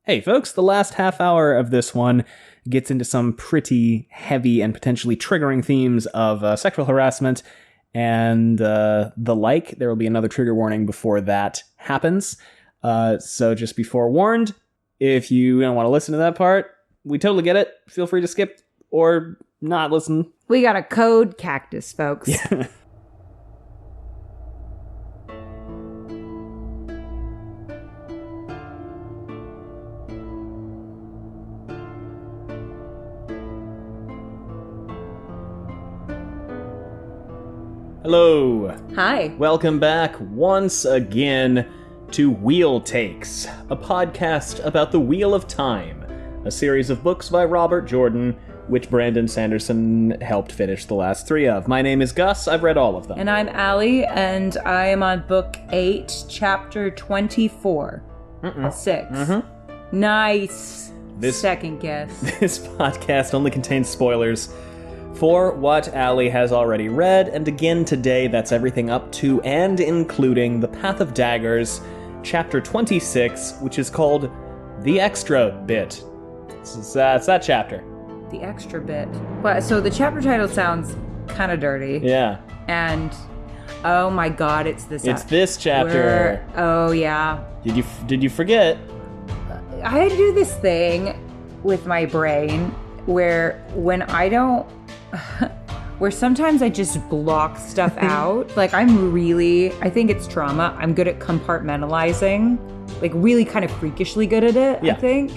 Hey folks, the last half hour of this one gets into some pretty heavy and potentially triggering themes of sexual harassment and the like. There will be another trigger warning before that happens. So just be forewarned, if you don't want to listen to that part, we totally get it. Feel free to skip or not listen. We got a code cactus, folks. Yeah. Hello. Hi. Welcome back once again to Wheel Takes, a podcast about the Wheel of Time, a series of books by Robert Jordan, which Brandon Sanderson helped finish the last 3 of. My name is Gus. I've read all of them. And I'm Allie, and I am on book 8, chapter 24. 6. Mm-hmm. Nice. Second guess. This podcast only contains spoilers for what Allie has already read, and again today that's everything up to and including The Path of Daggers, chapter 26, which is called The Extra Bit. It's that chapter. The extra bit. Well, so the chapter title sounds kind of dirty. Yeah. And, oh my god, it's this It's this chapter. Oh, yeah. Did you forget? I do this thing with my brain where when I don't... where sometimes I just block stuff out. Like, I think it's trauma. I'm good at compartmentalizing. Like, really kind of freakishly good at it, yeah. I think.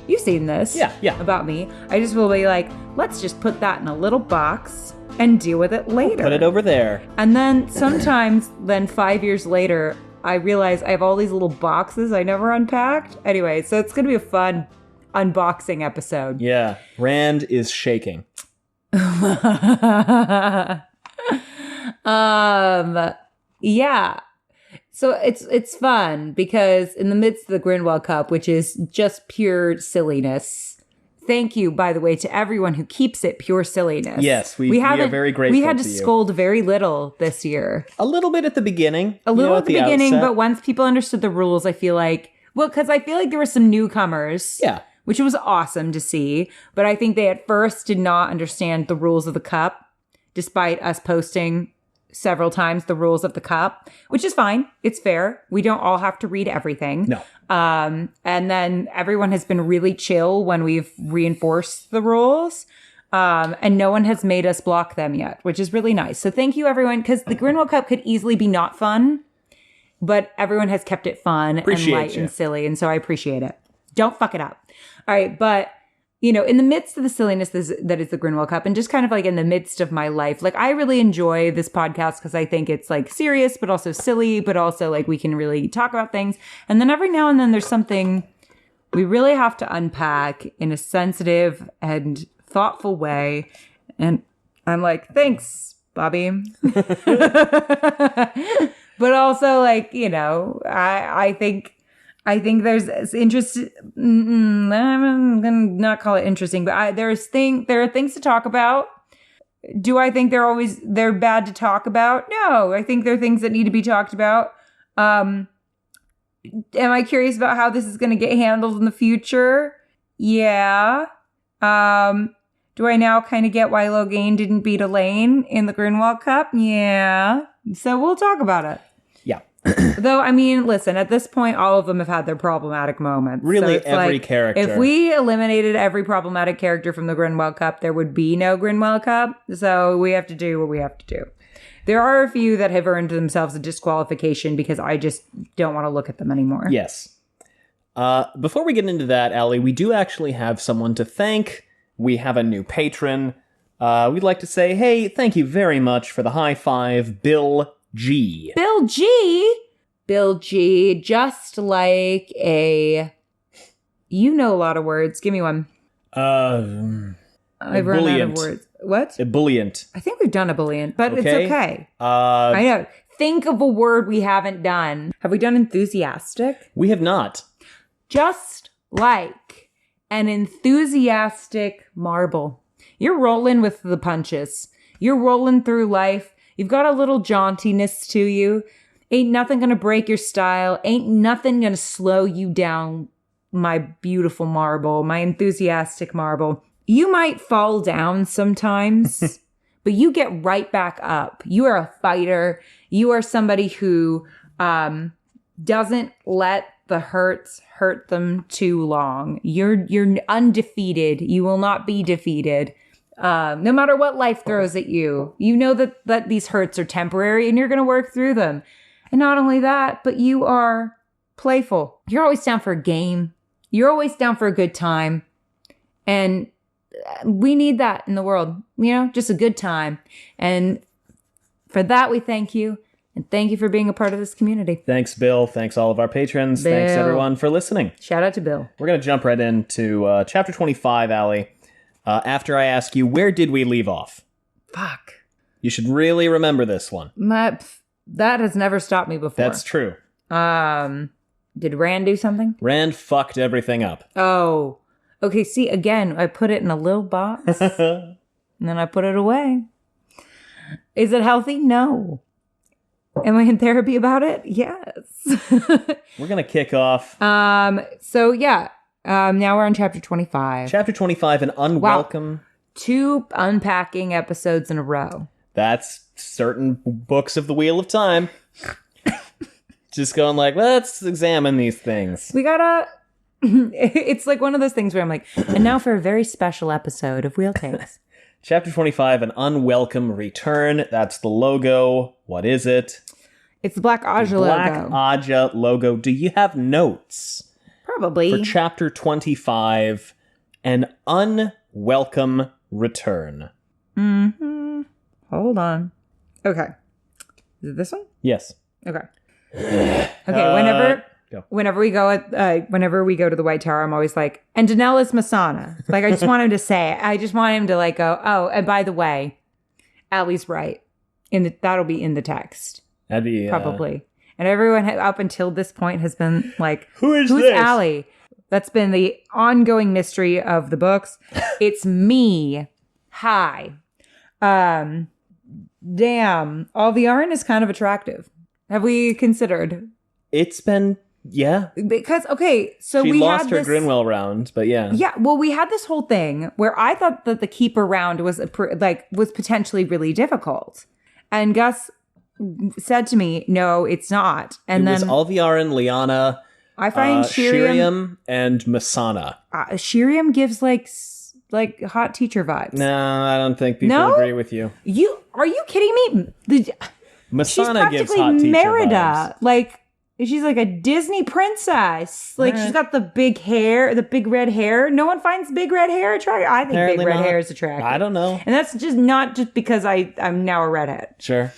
You've seen this. Yeah. About me. I just will be like, let's just put that in a little box and deal with it later. Put it over there. And then sometimes, 5 years later, I realize I have all these little boxes I never unpacked. Anyway, so it's going to be a fun unboxing episode. Yeah. Rand is shaking. Yeah. So it's fun because in the midst of the Grinwell Cup, which is just pure silliness. Thank you, by the way, to everyone who keeps it pure silliness. Yes, we are very grateful. We had to scold very little this year. A little bit at the beginning. At the beginning, outset. But once people understood the rules, I feel like, because I feel like there were some newcomers. Yeah. Which was awesome to see. But I think they at first did not understand the rules of the cup, despite us posting several times the rules of the cup, which is fine. It's fair. We don't all have to read everything. No. And then everyone has been really chill when we've reinforced the rules. And no one has made us block them yet, which is really nice. So thank you, everyone, because the Grinwell Cup could easily be not fun, but everyone has kept it fun and light and silly. And so I appreciate it. Don't fuck it up. All right, but, in the midst of the silliness that is the Grinwell Cup, and just kind of like in the midst of my life, like, I really enjoy this podcast because I think it's like serious, but also silly, but also like we can really talk about things. And then every now and then there's something we really have to unpack in a sensitive and thoughtful way. And I'm like, thanks, Bobby. But also, like, I think there's interest. I'm gonna not call it interesting, but there are things to talk about. Do I think they're bad to talk about? No, I think they're things that need to be talked about. Am I curious about how this is going to get handled in the future? Yeah. Do I now kind of get why Logain didn't beat Elaine in the Grinwell Cup? Yeah. So we'll talk about it. Yeah. Though, I mean, listen, at this point, all of them have had their problematic moments. Really, so every character. If we eliminated every problematic character from the Grinwell Cup, there would be no Grinwell Cup. So we have to do what we have to do. There are a few that have earned themselves a disqualification because I just don't want to look at them anymore. Yes. Before we get into that, Allie, we do actually have someone to thank. We have a new patron. We'd like to say, hey, thank you very much for the high five, Bill G. Bill G? Bill G, just like a... You know a lot of words. Give me one. I've run out of words. What? Ebullient. I think we've done ebullient, but it's okay. I know. Think of a word we haven't done. Have we done enthusiastic? We have not. Just like an enthusiastic marble. You're rolling with the punches. You're rolling through life. You've got a little jauntiness to you. Ain't nothing gonna break your style. Ain't nothing gonna slow you down my beautiful marble, my enthusiastic marble. You might fall down sometimes, but you get right back up. You are a fighter. You are somebody who doesn't let the hurts hurt them too long. You're undefeated. You will not be defeated. No matter what life throws at you, you know that these hurts are temporary and you're going to work through them. And not only that, but you are playful. You're always down for a game. You're always down for a good time. And we need that in the world, just a good time. And for that, we thank you. And thank you for being a part of this community. Thanks, Bill. Thanks, all of our patrons. Bill. Thanks, everyone, for listening. Shout out to Bill. We're going to jump right into chapter 25, Allie. After I ask you, where did we leave off? Fuck. You should really remember this one. That has never stopped me before. That's true. Did Rand do something? Rand fucked everything up. Oh. Okay, see, again, I put it in a little box, and then I put it away. Is it healthy? No. Am I in therapy about it? Yes. We're going to kick off. So, yeah. Now we're on chapter 25. Chapter 25, an unwelcome... Wow. 2 unpacking episodes in a row. That's certain books of the Wheel of Time. Just going like, let's examine these things. We gotta... It's like one of those things where I'm like, and now for a very special episode of Wheel Takes. Chapter 25, an unwelcome return. That's the logo. What is it? It's the Black Aja logo. Black Aja logo. Do you have notes? Probably. For chapter 25, an unwelcome return. Mm-hmm. Hold on. Okay. Is it this one? Yes. Okay. Whenever we go to the White Tower, I'm always like, and Daenerys Masana. Like, I just want him to say it. I just want him to like go, oh, and by the way, Allie's right. That'll be in the text. That'd be probably. And everyone up until this point has been like, who's this? Allie? That's been the ongoing mystery of the books. It's me. Hi. Damn. Alviarin is kind of attractive. Have we considered? It's been, yeah. Because, okay, so she we lost had her Grinwell round, but yeah. Yeah, well, we had this whole thing where I thought that the keeper round was potentially really difficult. And Gus said to me, no, it's not. And then it was Alviarin, Lyanna, I find Shiriam, and Masana. Shiriam gives like hot teacher vibes. No, I don't think people agree with you. Are you kidding me? Masana gives hot teacher Merida. vibes. Like, she's like a Disney princess. Like, she's got the big hair, the big red hair. No one finds big red hair attractive. I think Apparently big red not. hair is attractive. I don't know. And that's just not just because I'm now a redhead. Sure.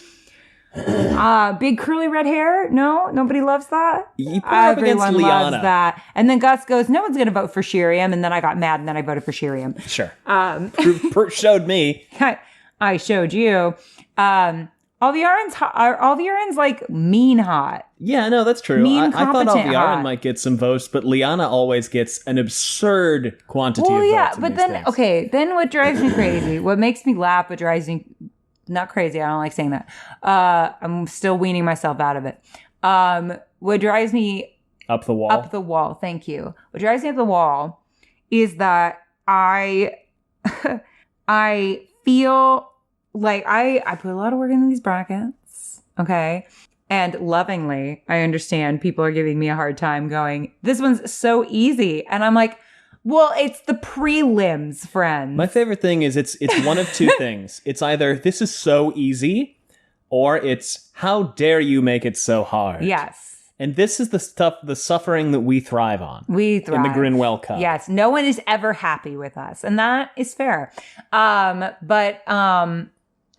Big curly red hair? No, nobody loves that. You put her up against Everyone Lyanna. loves that. And then Gus goes, no one's going to vote for Shiriam. And then I got mad and then I voted for Shiriam. Sure. Showed me. I showed you. Alviarin's like mean hot. Yeah, no, that's true. Mean, I thought competent Alviarin hot. might get some votes, but Lyanna always gets an absurd quantity of votes. Well, yeah, in but these then, things. okay, then what drives me crazy, what makes me laugh, what drives me, not crazy, I don't like saying that. I'm still weaning myself out of it. What drives me Up the wall, thank you. What drives me up the wall is that I feel like I put a lot of work into these brackets, okay? And lovingly, I understand people are giving me a hard time going, this one's so easy. And I'm like, well, it's the prelims, friends. My favorite thing is it's one of two things. It's either this is so easy, or it's how dare you make it so hard. Yes. And this is the suffering that we thrive on. We thrive. In the Grinwell Cup. Yes. No one is ever happy with us. And that is fair. And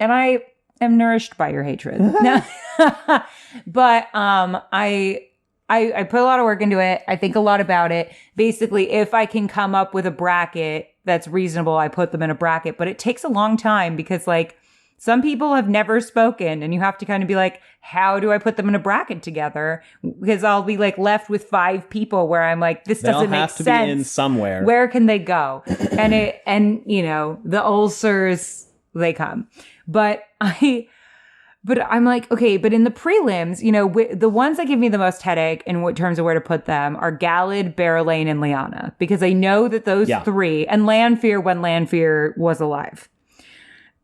I am nourished by your hatred. No. But I put a lot of work into it. I think a lot about it. Basically, if I can come up with a bracket that's reasonable, I put them in a bracket. But it takes a long time because, like, some people have never spoken and you have to kind of be like, how do I put them in a bracket together? Because I'll be like left with 5 people where I'm like, this doesn't make sense. They all have to be in somewhere. Where can they go? And you know, the ulcers, they come. But But I'm like, okay, but in the prelims, you know, the ones that give me the most headache in terms of where to put them are Galad, Barrelane, and Lyanna. Because I know that those three, and Lanfear when Lanfear was alive.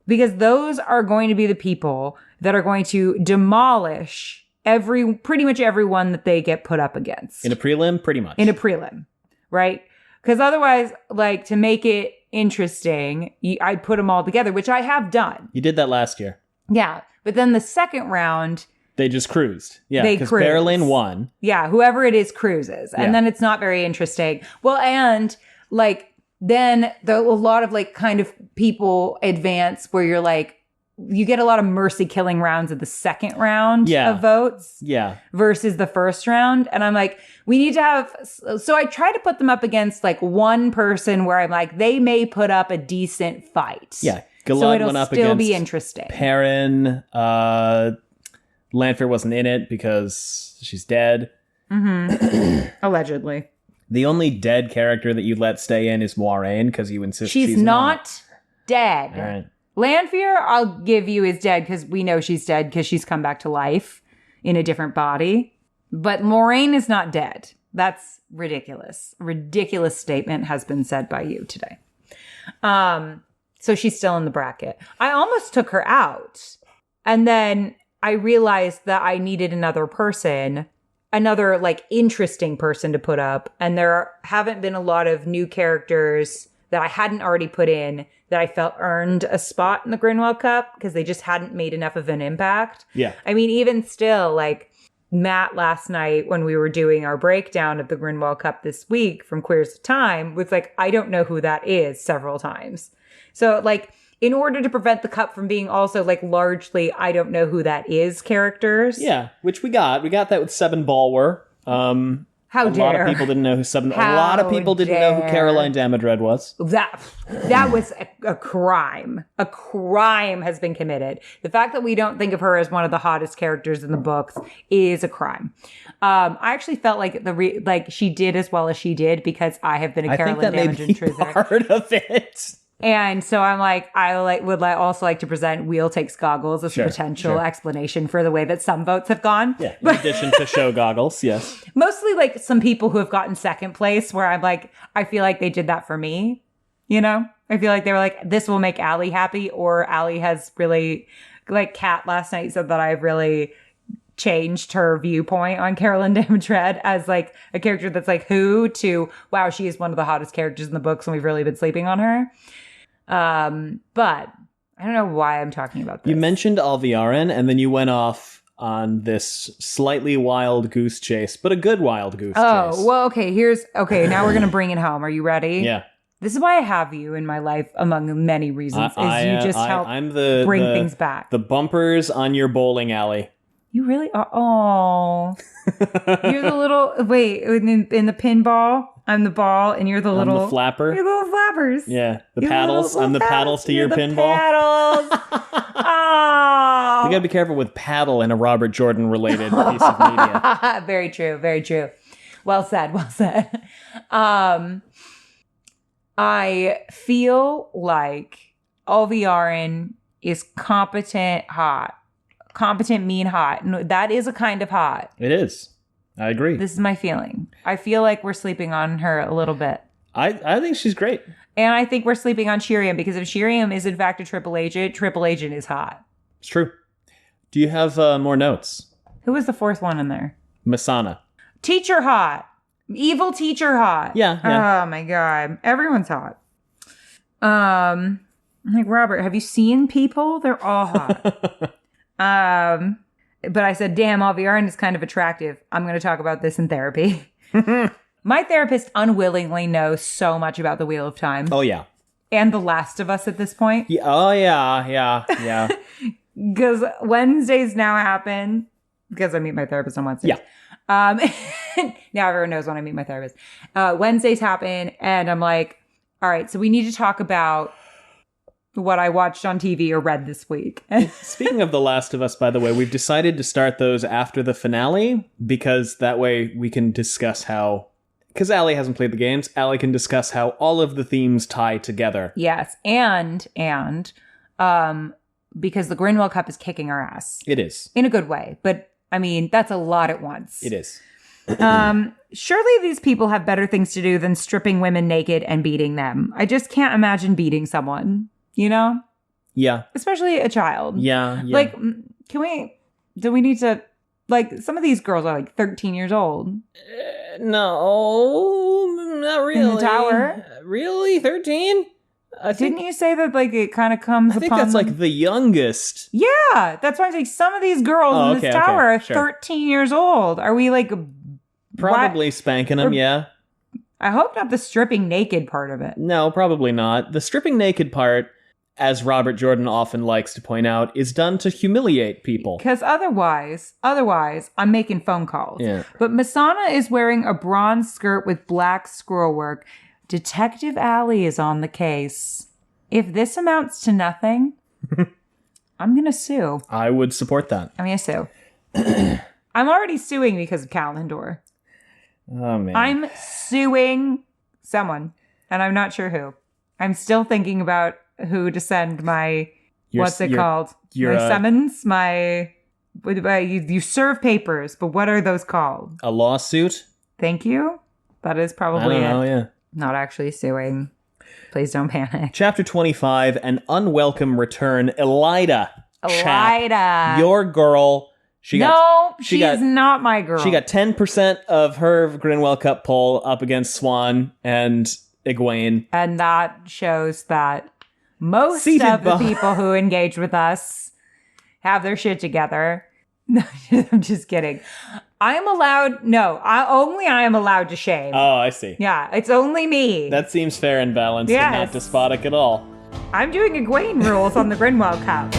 Because those are going to be the people that are going to demolish pretty much everyone that they get put up against. In a prelim, pretty much. In a prelim, right? Because otherwise, like, to make it interesting, I'd put them all together, which I have done. You did that last year. Yeah. But then the second round, they just cruised. Yeah, because Barrelane won. Yeah, whoever it is cruises. And then it's not very interesting. Well, and like then a lot of like kind of people advance where you're like, you get a lot of mercy killing rounds of the second round of votes versus the first round. And I'm like, we need to have, so I try to put them up against like one person where I'm like, they may put up a decent fight. Yeah. Galad so it'll still be interesting. Perrin, Lanfear wasn't in it because she's dead. Mm-hmm. Allegedly. The only dead character that you let stay in is Moiraine because you insist she's not dead. All right. Lanfear, I'll give you, is dead because we know she's dead because she's come back to life in a different body. But Moiraine is not dead. That's ridiculous. A ridiculous statement has been said by you today. So she's still in the bracket. I almost took her out. And then I realized that I needed another person, another like interesting person to put up. And there haven't been a lot of new characters that I hadn't already put in that I felt earned a spot in the Grinwell Cup because they just hadn't made enough of an impact. Yeah. I mean, even still, like Matt last night when we were doing our breakdown of the Grinwell Cup this week from Queers of Time was like, I don't know who that is several times. So, like, in order to prevent the cup from being also, like, largely, I don't know who that is characters. Yeah, which we got. We got that with Seven Balwer. How dare. A lot of people didn't know who a lot of people didn't know who Caroline Damodred was. That was a crime. A crime has been committed. The fact that we don't think of her as one of the hottest characters in the books is a crime. I actually felt like like she did as well as she did because I have been a Caroline Damodred truther. Part of it. And so I'm like, would also like to present Wheel Takes Goggles as a potential explanation for the way that some votes have gone. Yeah, in addition to show goggles, yes. Mostly like some people who have gotten second place where I'm like, I feel like they did that for me, you know? I feel like they were like, this will make Allie happy, or Allie has really, like Kat last night said that I've really changed her viewpoint on Caroline Damodred as like a character that's like who to, wow, she is one of the hottest characters in the books and we've really been sleeping on her. But I don't know why I'm talking about this. You mentioned Alviarin, and then you went off on this slightly wild goose chase, but a good wild goose chase. Oh, well, okay, now we're going to bring it home. Are you ready? Yeah. This is why I have you in my life, among many reasons, you just help bring things back. The bumpers on your bowling alley. You really are. Oh. You're the little, wait, in the pinball, I'm the ball, and you're the little. I'm the flapper. You're the little flappers. Yeah, the paddles. I'm the paddles to your pinball. Paddles. Oh. We gotta be careful with paddle in a Robert Jordan related piece of media. Very true. Very true. Well said. Well said. I feel like Alviarin is competent, hot. Competent, mean, hot. No, that is a kind of hot. It is. I agree. This is my feeling. I feel like we're sleeping on her a little bit. I think she's great. And I think we're sleeping on Shiriam because if Shiriam is in fact a triple agent is hot. It's true. Do you have more notes? Who was the fourth one in there? Masana. Teacher hot. Evil teacher hot. Yeah. Oh my God. Everyone's hot. I'm like, Robert, have you seen people? They're all hot. But I said, damn, Alviarin is kind of attractive. I'm going to talk about this in therapy. My therapist unwillingly knows so much about the Wheel of Time. Oh, yeah. And The Last of Us at this point. Yeah. Oh, yeah. Because Wednesdays now happen. Because I meet my therapist on Wednesdays. Yeah. Now everyone knows when I meet my therapist. Wednesdays happen, and I'm like, all right, so we need to talk about what I watched on TV or read this week. Speaking of The Last of Us, by the way, we've decided to start those after the finale because that way we can discuss how, because Allie hasn't played the games, Allie can discuss how all of the themes tie together. Yes, and because the Grinwell Cup is kicking our ass. It is. In a good way. But, I mean, that's a lot at once. It is. Surely these people have better things to do than stripping women naked and beating them. I just can't imagine beating someone, you know? Yeah. Especially a child. Yeah. Like, do we need to, like, some of these girls are like 13 years old. No, not really. In the tower? Really? 13? Didn't you say that, like, it kind of comes I think that's, like, the youngest. Yeah, that's why I'm saying some of these girls in this tower are sure. 13 years old. Are we, like... Probably spanking them, yeah. I hope not the stripping naked part of it. No, probably not. The stripping naked part, as Robert Jordan often likes to point out, is done to humiliate people. Because otherwise, I'm making phone calls. Yeah. But Masana is wearing a bronze skirt with black scrollwork. Detective Allie is on the case. If this amounts to nothing, I'm going to sue. I would support that. I'm going to sue. I'm already suing because of Calendor. Oh, man. I'm suing someone, and I'm not sure who. I'm still thinking about who to send my, my summons, you serve papers, but what are those called? A lawsuit? Thank you. That is probably I don't know, yeah. Not actually suing. Please don't panic. Chapter 25, An Unwelcome Return. Elaida. Elaida. Your girl. She's not my girl. She got 10% of her Grinwell Cup poll up against Swan and Egwene. And that shows that most of the people who engage with us have their shit together. I'm just kidding. I am allowed to shame. Oh, I see. Yeah, it's only me. That seems fair and balanced and not despotic at all. I'm doing Egwene rules on the Grinwell Cup.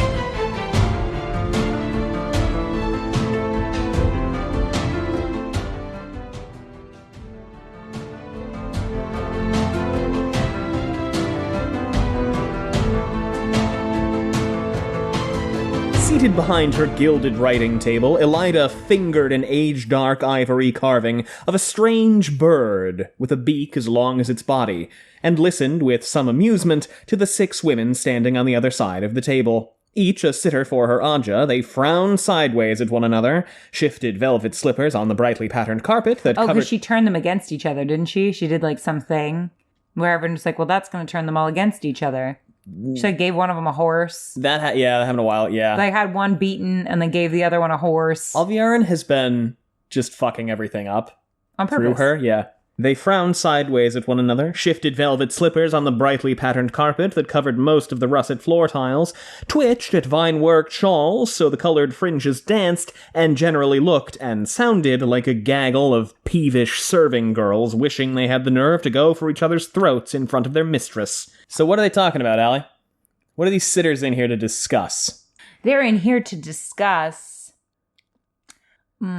Seated behind her gilded writing table, Elaida fingered an age-dark ivory carving of a strange bird with a beak as long as its body, and listened with some amusement to the 6 women standing on the other side of the table. Each a sitter for her Aja, they frowned sideways at one another, shifted velvet slippers on the brightly patterned carpet that covered... Oh, because she turned them against each other, didn't she? She did, like, something where everyone was like, well, that's going to turn them all against each other. She like, gave one of them a horse. That happened a while, yeah. They had one beaten and then gave the other one a horse. Alviarin has been just fucking everything up. On purpose. Through her, yeah. They frowned sideways at one another, shifted velvet slippers on the brightly patterned carpet that covered most of the russet floor tiles, twitched at vine-worked shawls so the colored fringes danced, and generally looked and sounded like a gaggle of peevish serving girls wishing they had the nerve to go for each other's throats in front of their mistress. So what are they talking about, Allie? What are these sitters in here to discuss? They're in here to discuss... They're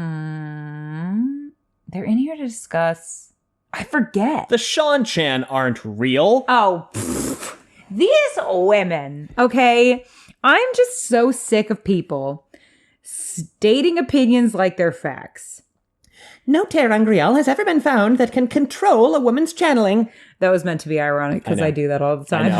in here to discuss... I forget. The Seanchan aren't real. Oh, these women, okay? I'm just so sick of people stating opinions like they're facts. No ter'angreal has ever been found that can control a woman's channeling. That was meant to be ironic because I do that all the time.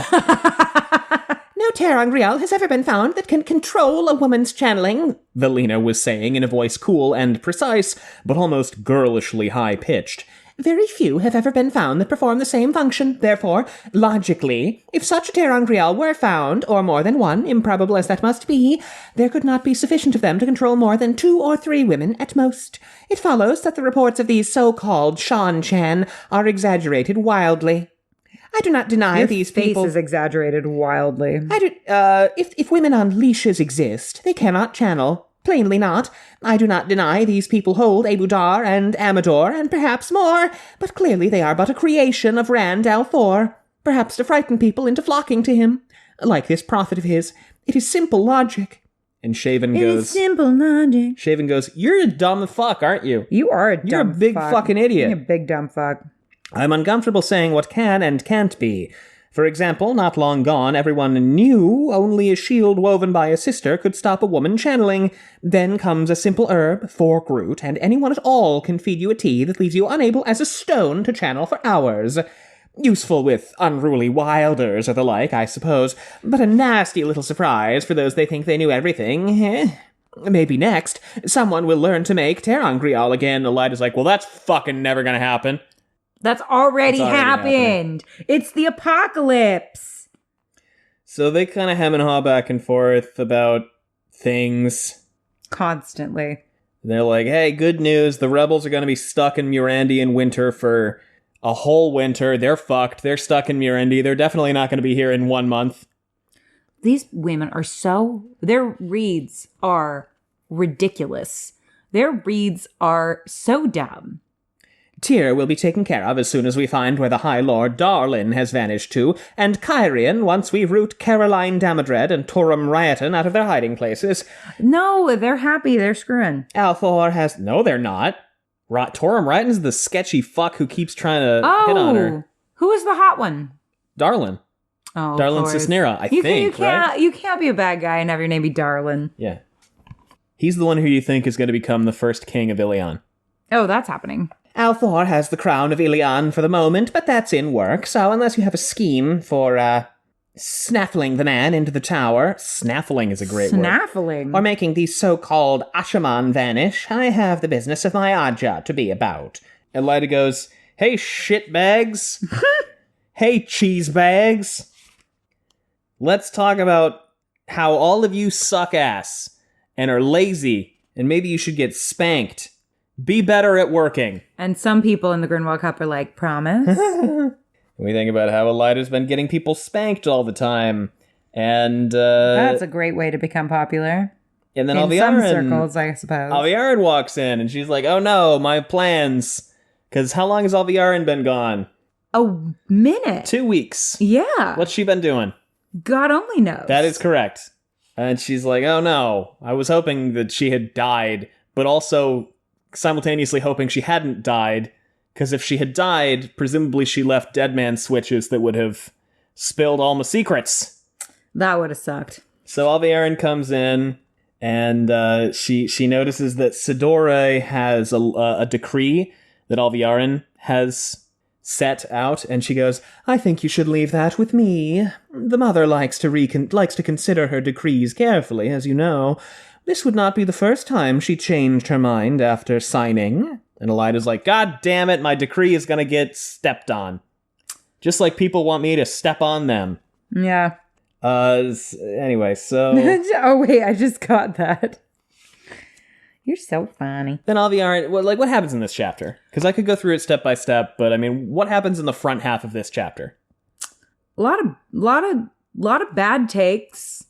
No ter'angreal has ever been found that can control a woman's channeling, Velina was saying in a voice cool and precise, but almost girlishly high-pitched. Very few have ever been found that perform the same function. Therefore, logically, if such a ter'angreal were found, or more than one, improbable as that must be, there could not be sufficient of them to control more than 2 or 3 women at most. It follows that the reports of these so-called Seanchan are exaggerated wildly. I do not deny these people... Your face is exaggerated wildly. If women on leashes exist, they cannot channel. Plainly not. I do not deny these people hold Abudar and Amador, and perhaps more, but clearly they are but a creation of Rand al'Thor, perhaps to frighten people into flocking to him. Like this prophet of his, it is simple logic. And Shaven goes... It is simple logic. Shaven goes, you're a dumb fuck, aren't you? You are a dumb fuck. You're a big fucking idiot. You're a big dumb fuck. I'm uncomfortable saying what can and can't be. For example, not long gone, everyone knew only a shield woven by a sister could stop a woman channeling. Then comes a simple herb, fork root, and anyone at all can feed you a tea that leaves you unable as a stone to channel for hours. Useful with unruly wilders or the like, I suppose, but a nasty little surprise for those they think they knew everything. Maybe next, someone will learn to make terangrial again. Elaida's like, well, that's fucking never gonna happen. That's already happened. It's the apocalypse. So they kind of hem and haw back and forth about things. Constantly. They're like, hey, good news. The rebels are going to be stuck in Murandian winter for a whole winter. They're fucked. They're stuck in Murandy. They're definitely not going to be here in 1 month. These women are their reads are ridiculous. Their reads are so dumb. Tyr will be taken care of as soon as we find where the High Lord Darlin has vanished to, and Kyrian once we root Caroline Damodred and Torum Rioton out of their hiding places. No, they're happy. They're screwing. Althor has... No, they're not. Torum Rioton's the sketchy fuck who keeps trying to hit on her. Who is the hot one? Darlin. Oh, Darlin Cisnera, I think, right? You can't be a bad guy and have your name be Darlin. Yeah. He's the one who you think is going to become the first king of Ilion. Oh, that's happening. Althor has the crown of Ilion for the moment, but that's in work, so unless you have a scheme for, snaffling the man into the tower... Snaffling is a great word. Snaffling? Or making the so-called Ashaman vanish, I have the business of my Aja to be about. Elaida goes, hey, shitbags. Hey, cheese bags. Let's talk about how all of you suck ass and are lazy, and maybe you should get spanked. Be better at working. And some people in the Grinwell Cup are like, promise? We think about how Elaida's been getting people spanked all the time. And, that's a great way to become popular. And then in Alviarin, some circles, I suppose. Alviarin walks in, and she's like, oh no, my plans. Because how long has Alviarin been gone? A minute. 2 weeks. Yeah. What's she been doing? God only knows. That is correct. And she's like, oh no, I was hoping that she had died, but also simultaneously hoping she hadn't died, because if she had died, presumably she left dead man switches that would have spilled all my secrets. That would have sucked. So Alviarin comes in, and she notices that Sidore has a decree that Alviarin has set out, and she goes, I think you should leave that with me. The mother likes to consider her decrees carefully, as you know. This would not be the first time she changed her mind after signing. And Elaida's like, God damn it, my decree is gonna get stepped on. Just like people want me to step on them. Yeah. Anyway, so... Oh, wait, I just got that. You're so funny. Then Alviarin, what happens in this chapter? Because I could go through it step by step, but I mean, what happens in the front half of this chapter? A lot of bad takes.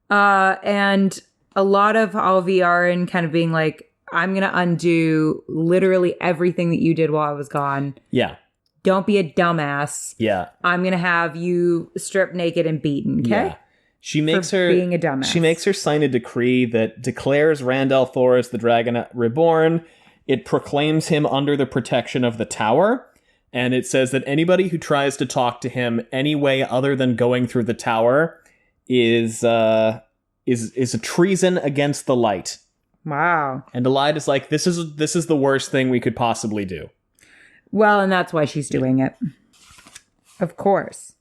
And a lot of Alviarin kind of being like, I'm going to undo literally everything that you did while I was gone. Yeah. Don't be a dumbass. Yeah. I'm going to have you stripped naked and beaten, okay? Yeah. She makes her being a dumbass. She makes her sign a decree that declares Randall Thor as the Dragon Reborn. It proclaims him under the protection of the Tower, and it says that anybody who tries to talk to him any way other than going through the Tower is a treason against the light. Wow. And Elaida's like, this is the worst thing we could possibly do. Well, and that's why she's doing it. Of course.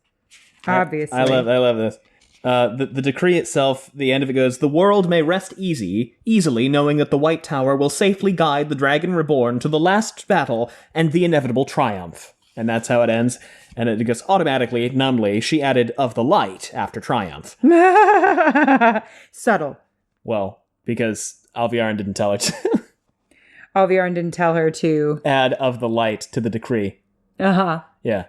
Obviously. I love this. The decree itself, the end of it goes, the world may rest easily knowing that the White Tower will safely guide the Dragon Reborn to the last battle and the inevitable triumph. And that's how it ends. And it goes automatically, numbly, she added of the light after triumph. Subtle. Well, because Alviarin didn't tell her to. Alviarin didn't tell her to add of the light to the decree. Uh-huh. Yeah.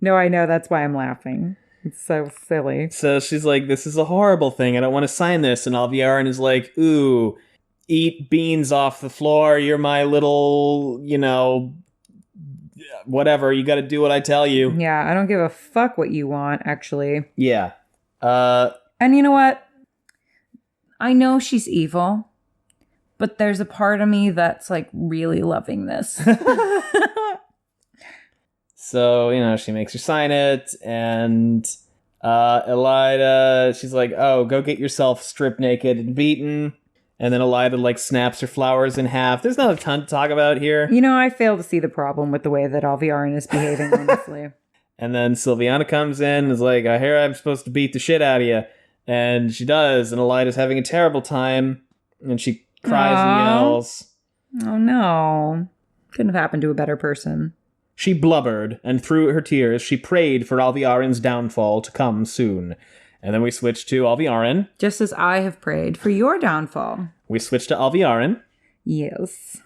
No, I know. That's why I'm laughing. It's so silly. So she's like, this is a horrible thing. I don't want to sign this. And Alviarin is like, ooh, eat beans off the floor. You're my little, whatever. You got to do what I tell you. Yeah, I don't give a fuck what you want, actually. Yeah. And you know what? I know she's evil, but there's a part of me that's like really loving this. So, she makes her sign it, and Elaida, she's like, oh, go get yourself stripped naked and beaten. And then Elaida, snaps her flowers in half. There's not a ton to talk about here. I fail to see the problem with the way that Alviarin is behaving, honestly. And then Sylviana comes in and is like, I hear I'm supposed to beat the shit out of you. And she does, and Elaida's having a terrible time, and she cries and yells. Oh no. Couldn't have happened to a better person. She blubbered, and through her tears, she prayed for Alviarin's downfall to come soon. And then we switch to Alviarin. Just as I have prayed for your downfall. We switch to Alviarin. Yes.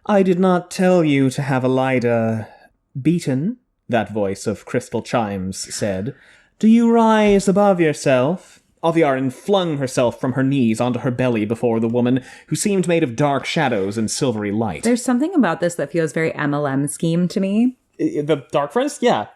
I did not tell you to have Elaida beaten, that voice of crystal chimes said. Do you rise above yourself? Alviarin flung herself from her knees onto her belly before the woman, who seemed made of dark shadows and silvery light. There's something about this that feels very MLM scheme to me. The Dark Friends? Yeah,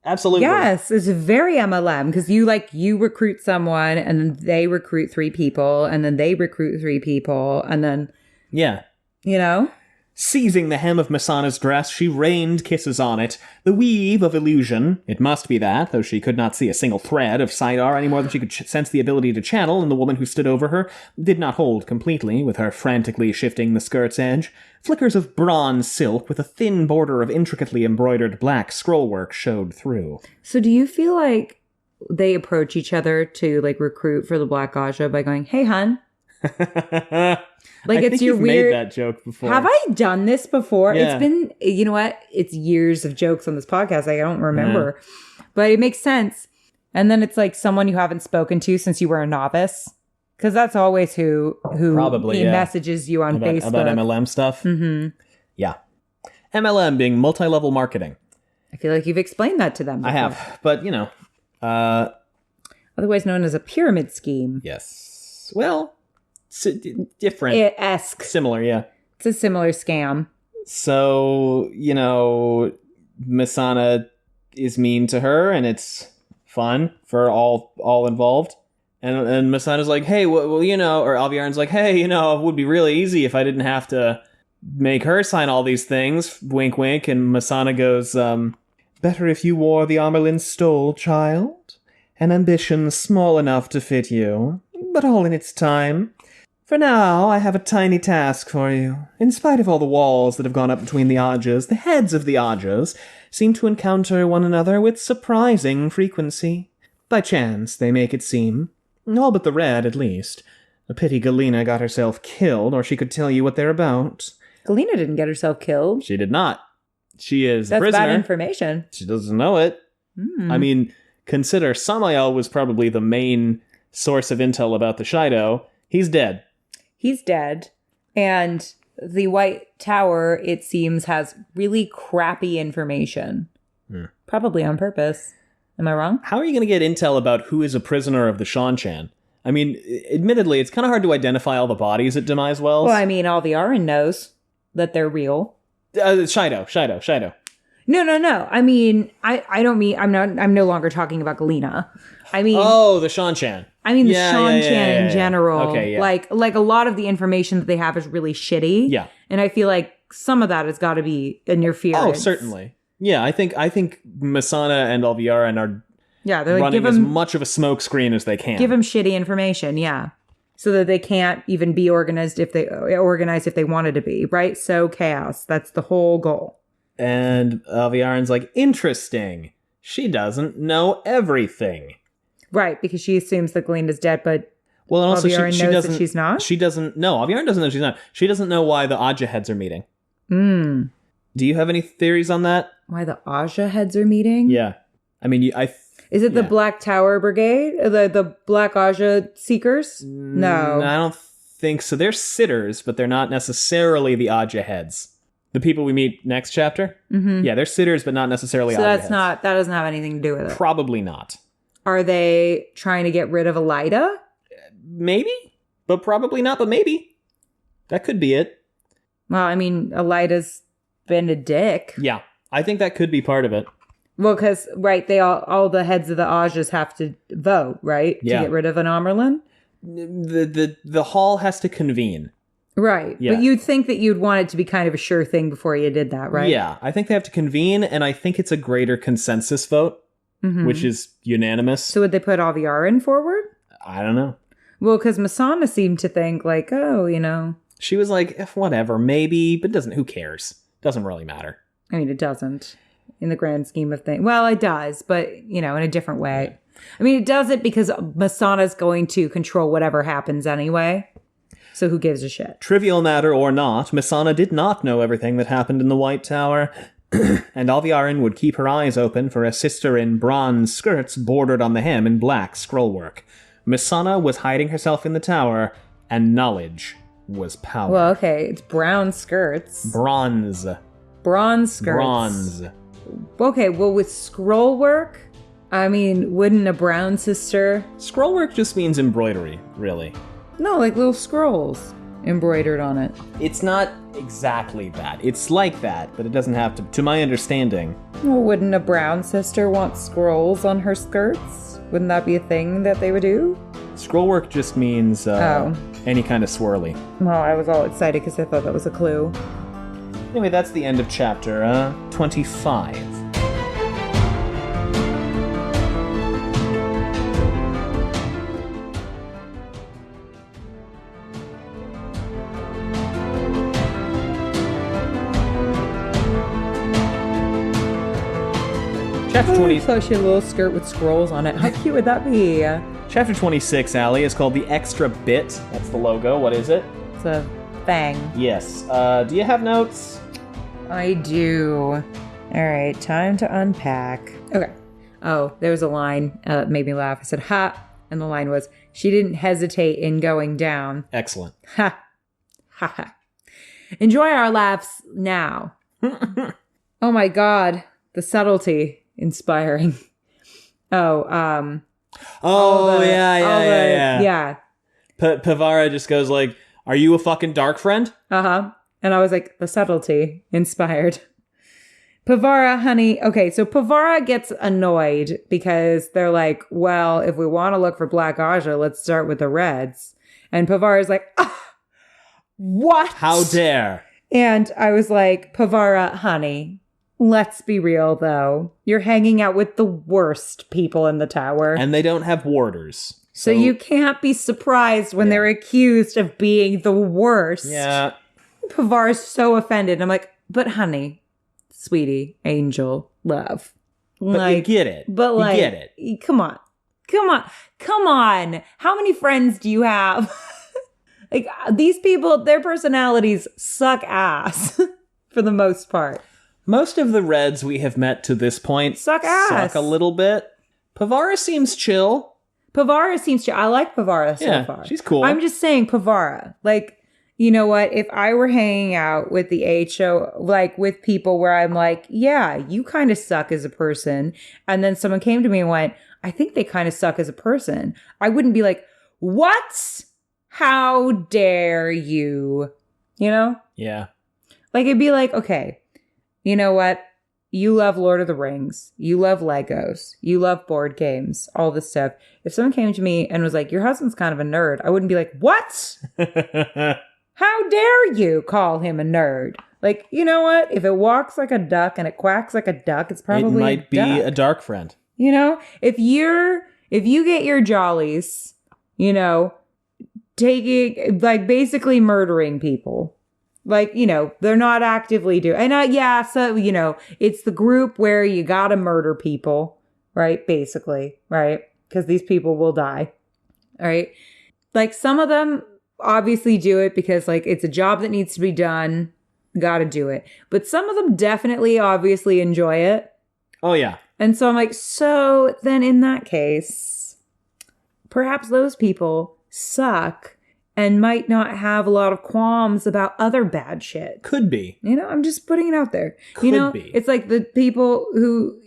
absolutely. Yes, it's very MLM, because you recruit someone, and then they recruit 3 people, and then they recruit 3 people, and then... Yeah. You know? Seizing the hem of Masana's dress, she rained kisses on it. The weave of illusion, it must be that, though she could not see a single thread of Saidar any more than she could sense the ability to channel in the woman who stood over her, did not hold completely, with her frantically shifting the skirt's edge. Flickers of bronze silk with a thin border of intricately embroidered black scrollwork showed through. So do you feel like they approach each other to, recruit for the Black Aja by going, hey, hun? I it's think your you've weird. made that joke before. Have I done this before? Yeah. It's been, you know what? It's years of jokes on this podcast. I don't remember, but it makes sense. And then it's like someone you haven't spoken to since you were a novice, because that's always who Probably, messages you on Facebook about MLM stuff. Mm-hmm. Yeah, MLM being multi-level marketing. I feel like you've explained that to them before. I have, but Otherwise known as a pyramid scheme. Yes. Well. Different. Esque. Similar, yeah. It's a similar scam. So, Masana is mean to her, and it's fun for all involved. And Masana's like, hey, or Alviarin's like, hey, it would be really easy if I didn't have to make her sign all these things. Wink, wink. And Masana goes, better if you wore the Amerlin's stole, child. An ambition small enough to fit you, but all in its time. For now, I have a tiny task for you. In spite of all the walls that have gone up between the Ajas, the heads of the Ajas seem to encounter one another with surprising frequency. By chance, they make it seem. All but the red, at least. A pity Galena got herself killed, or she could tell you what they're about. Galena didn't get herself killed. She did not. She is a prisoner. That's bad information. She doesn't know it. I mean, consider Samael was probably the main source of intel about the Shido. He's dead. He's dead. And the White Tower, it seems, has really crappy information. Probably on purpose. Am I wrong? How are you going to get intel about who is a prisoner of the Shanchan? I mean, admittedly, it's kind of hard to identify all the bodies at Demise Wells. Well, I mean, Alviarin knows that they're real. Shido. No. I mean, I don't mean, I'm no longer talking about Galena. I mean... Oh, the Shanchan. I mean, the Shanchan in general. Okay, yeah. Like a lot of the information that they have is really shitty. Yeah. And I feel like some of that has got to be interference. Oh, certainly. Yeah, I think Masana and Alviarin are they're like, running as much of a smoke screen as they can. Give them shitty information, yeah. So that they can't even be organized if they wanted to be, right? So chaos. That's the whole goal. And Alviarin's like, interesting. She doesn't know everything. Right, because she assumes that Galena's dead, but well, and also Alviarin she knows doesn't. That she's not. She doesn't. No, Alviarin doesn't know she's not. She doesn't know why the Aja heads are meeting. Do you have any theories on that? Why the Aja heads are meeting? Yeah, I mean, is it the Black Tower Brigade, the Black Aja Seekers? No, I don't think so. They're sitters, but they're not necessarily the Aja heads. The people we meet next chapter. Yeah, they're sitters, but not necessarily. So Aja that's heads. not. That doesn't have anything to do with it. Probably not. Are they trying to get rid of Elaida? Maybe, but probably not. But maybe that could be it. Well, I mean, Elaida's been a dick. Yeah, I think that could be part of it. Well, because they all the heads of the Ajas have to vote, right? Yeah. To get rid of an Amerlin. The hall has to convene. Right. Yeah. But you'd think that you'd want it to be kind of a sure thing before you did that, right? Yeah, I think they have to convene, and I think it's a greater consensus vote. Which is unanimous. So would they put Alviarin forward? I don't know. Well, because Masana seemed to think She was like, whatever, maybe, but who cares? Doesn't really matter. I mean, it doesn't. in the grand scheme of things. Well, it does, but, in a different way. I mean, it does it because Masana's going to control whatever happens anyway. So who gives a shit? Trivial matter or not, Masana did not know everything that happened in the White Tower. And Alviarin would keep her eyes open for a sister in bronze skirts bordered on the hem in black scrollwork. Masana was hiding herself in the tower, and knowledge was power. Well, okay, it's brown skirts. Bronze. Bronze skirts. Bronze. Okay, well, with scrollwork, I mean, wouldn't a brown sister... Scrollwork just means embroidery, really. No, like little scrolls embroidered on it. It's not exactly that. It's like that, but it doesn't have to my understanding. Well, wouldn't a brown sister want scrolls on her skirts? Wouldn't that be a thing that they would do? Scrollwork just means any kind of swirly. Well, I was all excited because I thought that was a clue. Anyway, that's the end of chapter 25. Chapter 20. So she had a little skirt with scrolls on it. How cute would that be? Chapter 26, Allie, is called The Extra Bit. That's the logo. What is it? It's a thing. Yes. Do you have notes? I do. All right, time to unpack. Okay. Oh, there was a line that made me laugh. I said, ha. And the line was, she didn't hesitate in going down. Excellent. Ha. Ha ha. Enjoy our laughs now. Oh my God. The subtlety. Inspiring. Yeah. Pevara just goes like, are you a fucking dark friend? Uh-huh. And I was like, the subtlety. Inspired. Pevara, honey. Okay, so Pevara gets annoyed because they're like, well, if we want to look for Black Aja, let's start with the Reds. And Pevara's like, what? How dare? And I was like, Pevara, honey, let's be real, though. You're hanging out with the worst people in the tower. And they don't have warders. So you can't be surprised when they're accused of being the worst. Yeah. Pevara's so offended. I'm like, but honey, sweetie, angel, love. But you get it. But you get it. Come on. How many friends do you have? Like, these people, their personalities suck ass for the most part. Most of the Reds we have met to this point suck ass. Suck a little bit. Pevara seems chill. I like Pevara so far. She's cool. I'm just saying Pevara. Like, you know what? If I were hanging out with the HO, like with people where I'm like, yeah, you kind of suck as a person. And then someone came to me and went, I think they kind of suck as a person. I wouldn't be like, what? How dare you? You know? Yeah. Like, it'd be like, okay. You know what? You love Lord of the Rings. You love Legos. You love board games. All this stuff. If someone came to me and was like, your husband's kind of a nerd, I wouldn't be like, what? How dare you call him a nerd? Like, you know what? If it walks like a duck and it quacks like a duck, it's probably it might be a dark friend. You know? If you get your jollies, taking, like, basically murdering people. Like, they're not actively doing... And so, it's the group where you gotta murder people, right? Basically, right? Because these people will die, all right? Like, some of them obviously do it because, like, it's a job that needs to be done. Gotta do it. But some of them definitely, obviously enjoy it. Oh, yeah. And so I'm like, so then in that case, perhaps those people suck and might not have a lot of qualms about other bad shit. Could be. I'm just putting it out there. Could be. It's like the people who,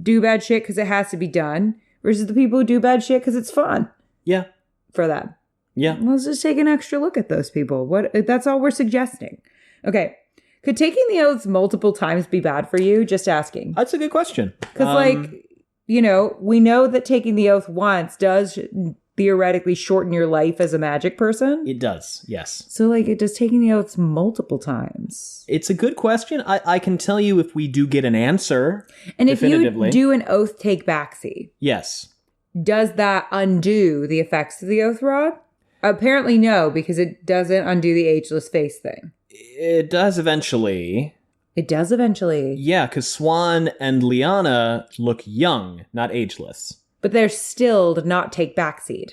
do bad shit because it has to be done versus the people who do bad shit because it's fun. Yeah. For them. Yeah. Let's just take an extra look at those people. That's all we're suggesting. Okay. Could taking the oaths multiple times be bad for you? Just asking. That's a good question. Because, we know that taking the oath once does theoretically shorten your life as a magic person. It does, yes. So, it does taking the oaths multiple times? It's a good question. I can tell you if we do get an answer. And if you do an oath take backsy. Yes. Does that undo the effects of the oath rod? Apparently no, because it doesn't undo the ageless face thing. It does eventually. It does eventually. Yeah, because Swan and Liana look young, not ageless. But they're still to not take backseat.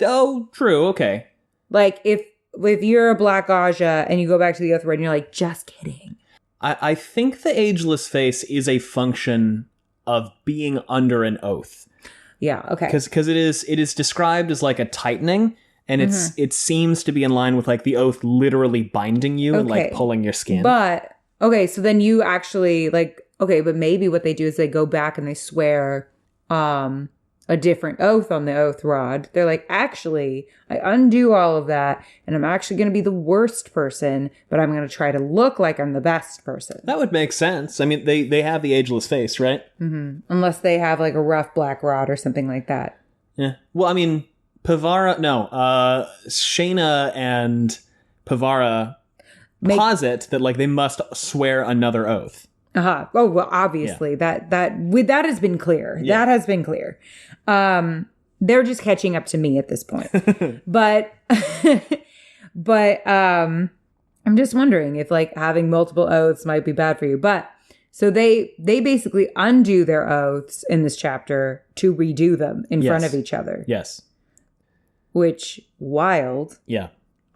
Oh, true. Okay. Like, if you're a Black Aja and you go back to the Oath Red and you're like, just kidding. I think the ageless face is a function of being under an oath. Yeah, okay. Because it is described as like a tightening, and it seems to be in line with like the oath literally binding you and like pulling your skin. But, okay, so then you actually like, okay, but maybe what they do is they go back and they swear a different oath on the oath rod. They're like, actually, I undo all of that, and I'm actually going to be the worst person, but I'm going to try to look like I'm the best person. That would make sense. I mean, they have the ageless face, right? Mm-hmm. Unless they have like a rough black rod or something like that. Yeah. Well, I mean, Shayna and Pevara posit that like they must swear another oath. Oh, well, obviously that has been clear. Yeah. That has been clear. They're just catching up to me at this point. but I'm just wondering if like having multiple oaths might be bad for you. But so they basically undo their oaths in this chapter to redo them in front of each other. Yes. Which, wild. Yeah.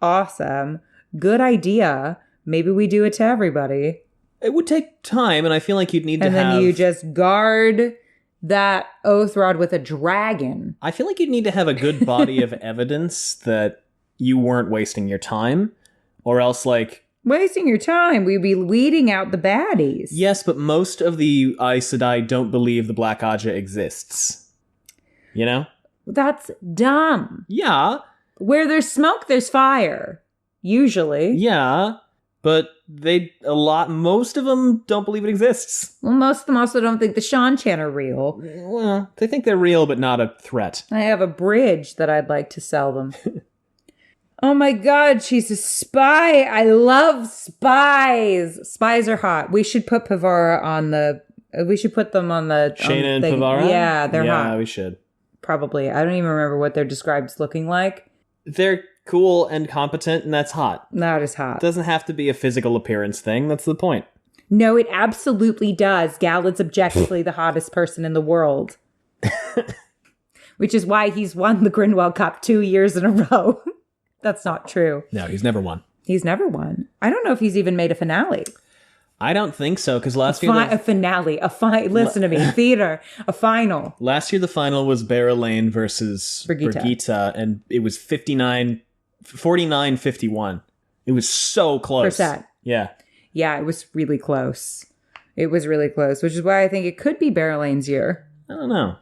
Awesome. Good idea. Maybe we do it to everybody. It would take time, and I feel like you'd need to have... And then you just guard that oath rod with a dragon. I feel like you'd need to have a good body of evidence that you weren't wasting your time, or else, like... Wasting your time? We'd be weeding out the baddies. Yes, but most of the Aes Sedai don't believe the Black Aja exists. You know? That's dumb. Yeah. Where there's smoke, there's fire. Usually. Yeah. But most of them don't believe it exists. Well, most of them also don't think the Shan-Chan are real. Well, they think they're real, but not a threat. I have a bridge that I'd like to sell them. Oh my God, she's a spy. I love spies. Spies are hot. We should put Pevara on the... We should put them on the... Shayna and Pevara? Yeah, they're hot. Yeah, we should. Probably. I don't even remember what they're described as looking like. They're cool and competent, and that's hot. That is hot. It doesn't have to be a physical appearance thing. That's the point. No, it absolutely does. Galad's objectively the hottest person in the world. Which is why he's won the Grinwell Cup 2 years in a row. That's not true. No, he's never won. He's never won. I don't know if he's even made a finale. I don't think so, because last year... A finale. Listen to me. Theater. A final. Last year, the final was Barrelane versus Brigitte, and it was 49-51. It was so close. Percent. Yeah. Yeah, it was really close. It was really close, which is why I think it could be Barrelane's year. I don't know.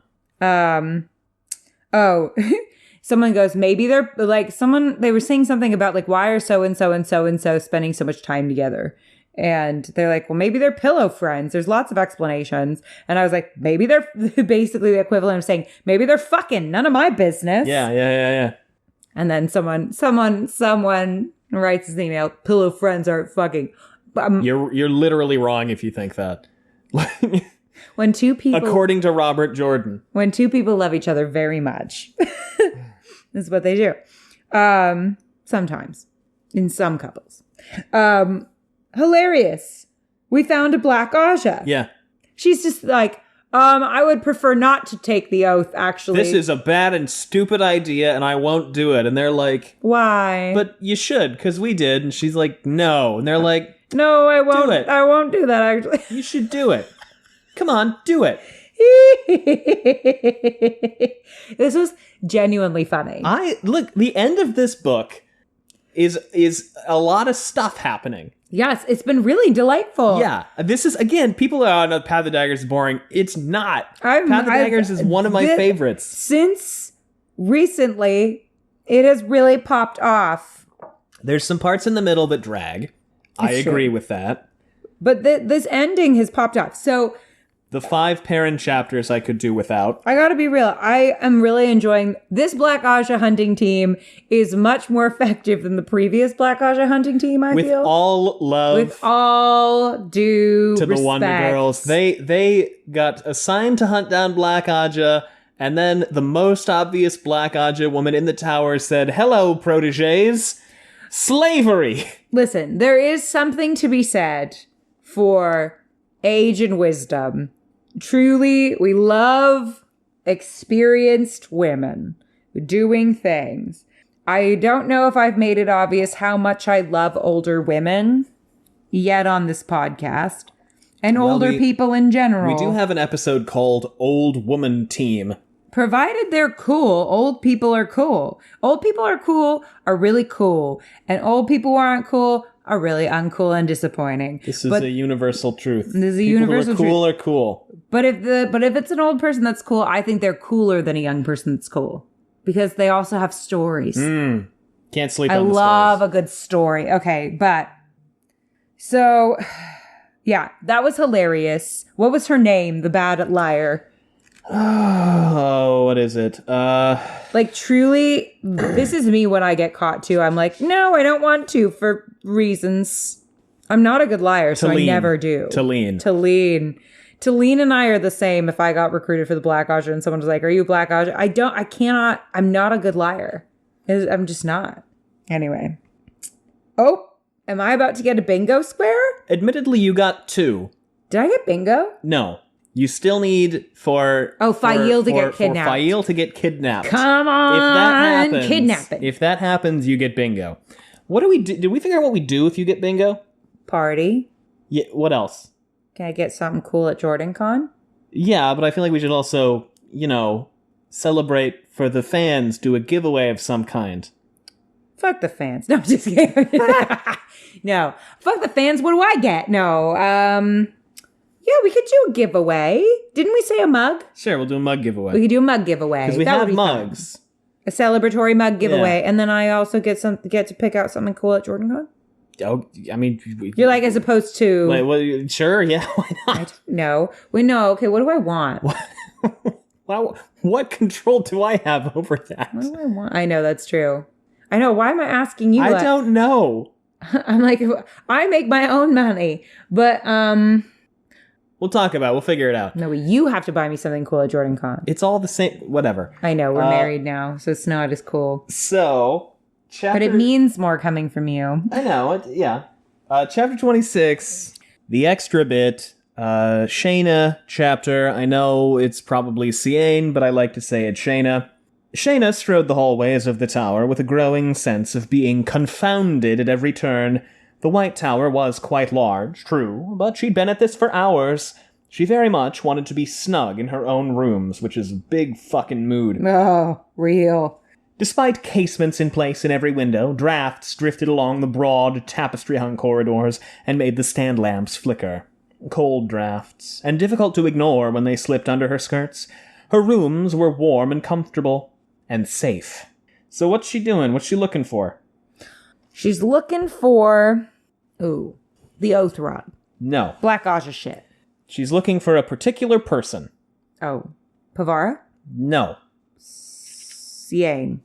Someone goes, maybe they're like they were saying something about like, why are so-and-so and so-and-so spending so much time together? And they're like, well, maybe they're pillow friends. There's lots of explanations. And I was like, maybe they're basically the equivalent of saying, maybe they're fucking, none of my business. Yeah. And then someone writes his email, pillow friends aren't fucking. You're literally wrong if you think that. When two people... According to Robert Jordan. When two people love each other very much. This is what they do. Sometimes. In some couples. Hilarious. We found a Black Aja. Yeah. She's just like, I would prefer not to take the oath, actually. This is a bad and stupid idea, and I won't do it. And they're like... Why? But you should, because we did. And she's like, no. And they're like... No, I won't. Do it. I won't do that, actually. You should do it. Come on, do it. This was genuinely funny. Look, the end of this book is a lot of stuff happening. Yes, it's been really delightful. Yeah, this is, again, people are on Path of Daggers is boring. It's not. Path of Daggers is one of my favorites. Since recently, it has really popped off. There's some parts in the middle that drag. I agree with that. But this ending has popped off. So... The 5 Perrin chapters I could do without. I gotta be real. I am really enjoying this Black Aja hunting team is much more effective than the previous Black Aja hunting team, I feel. With all love. With all due to respect. The Wonder Girls. They got assigned to hunt down Black Aja, and then the most obvious Black Aja woman in the tower said, hello, protégés. Slavery. Listen, there is something to be said for age and wisdom. Truly, we love experienced women doing things. I don't know if I've made it obvious how much I love older women yet on this podcast. And older people in general. We do have an episode called Old Woman Team. Provided they're cool, old people are cool. Old people are cool, are really cool. And old people who aren't cool are really uncool and disappointing. This is a universal truth. This is a people universal who are cool truth. are cool. But if it's an old person that's cool, I think they're cooler than a young person that's cool. Because they also have stories. Can't sleep I on the love stories. a good story. Okay, but... So... Yeah, that was hilarious. What was her name? The bad liar. Oh, what is it? Like, truly, this is me when I get caught, too. I'm like, no, I don't want to for reasons. I'm not a good liar, so I never do. Talene and I are the same if I got recruited for the Black Aja and someone was like, are you a Black Aja? I'm not a good liar. I'm just not. Anyway. Oh, am I about to get a bingo square? Admittedly, you got 2. Did I get bingo? No. You still need Fail to get kidnapped. For Fail to get kidnapped. Come on, kidnapping. If that happens, you get bingo. What do we do? Did we figure out what we do if you get bingo? Party. Yeah. What else? Can I get something cool at JordanCon? Yeah, but I feel like we should also, celebrate for the fans, do a giveaway of some kind. Fuck the fans. No, I'm just kidding. No. Fuck the fans. What do I get? No. Yeah, we could do a giveaway. Didn't we say a mug? Sure, we'll do a mug giveaway. We could do a mug giveaway. Because we have mugs. A celebratory mug giveaway. Yeah. And then I also get to pick out something cool at JordanCon? Oh, I mean... You're like, as opposed to... Wait, well, sure, yeah, why not? No. Okay, what do I want? Well, what control do I have over that? What do I want? I know, that's true. I know. Why am I asking you? I don't know. I'm like, I make my own money. But, we'll talk about it. We'll figure it out. No, you have to buy me something cool at JordanCon. It's all the same. Whatever. I know. We're married now, so it's not as cool. So, But it means more coming from you. I know. Yeah. Chapter 26, the extra bit, Shayna chapter. I know it's probably Seaine, but I like to say it's Shayna. Shayna strode the hallways of the tower with a growing sense of being confounded at every turn. The White Tower was quite large, true, but she'd been at this for hours. She very much wanted to be snug in her own rooms, which is a big fucking mood. Oh, real. Despite casements in place in every window, drafts drifted along the broad, tapestry-hung corridors and made the stand lamps flicker. Cold drafts, and difficult to ignore when they slipped under her skirts. Her rooms were warm and comfortable. And safe. So what's she doing? What's she looking for? She's looking for... Ooh. The Oath Rod. No. Black Aja shit. She's looking for a particular person. Oh. Pevara? No. Seaine.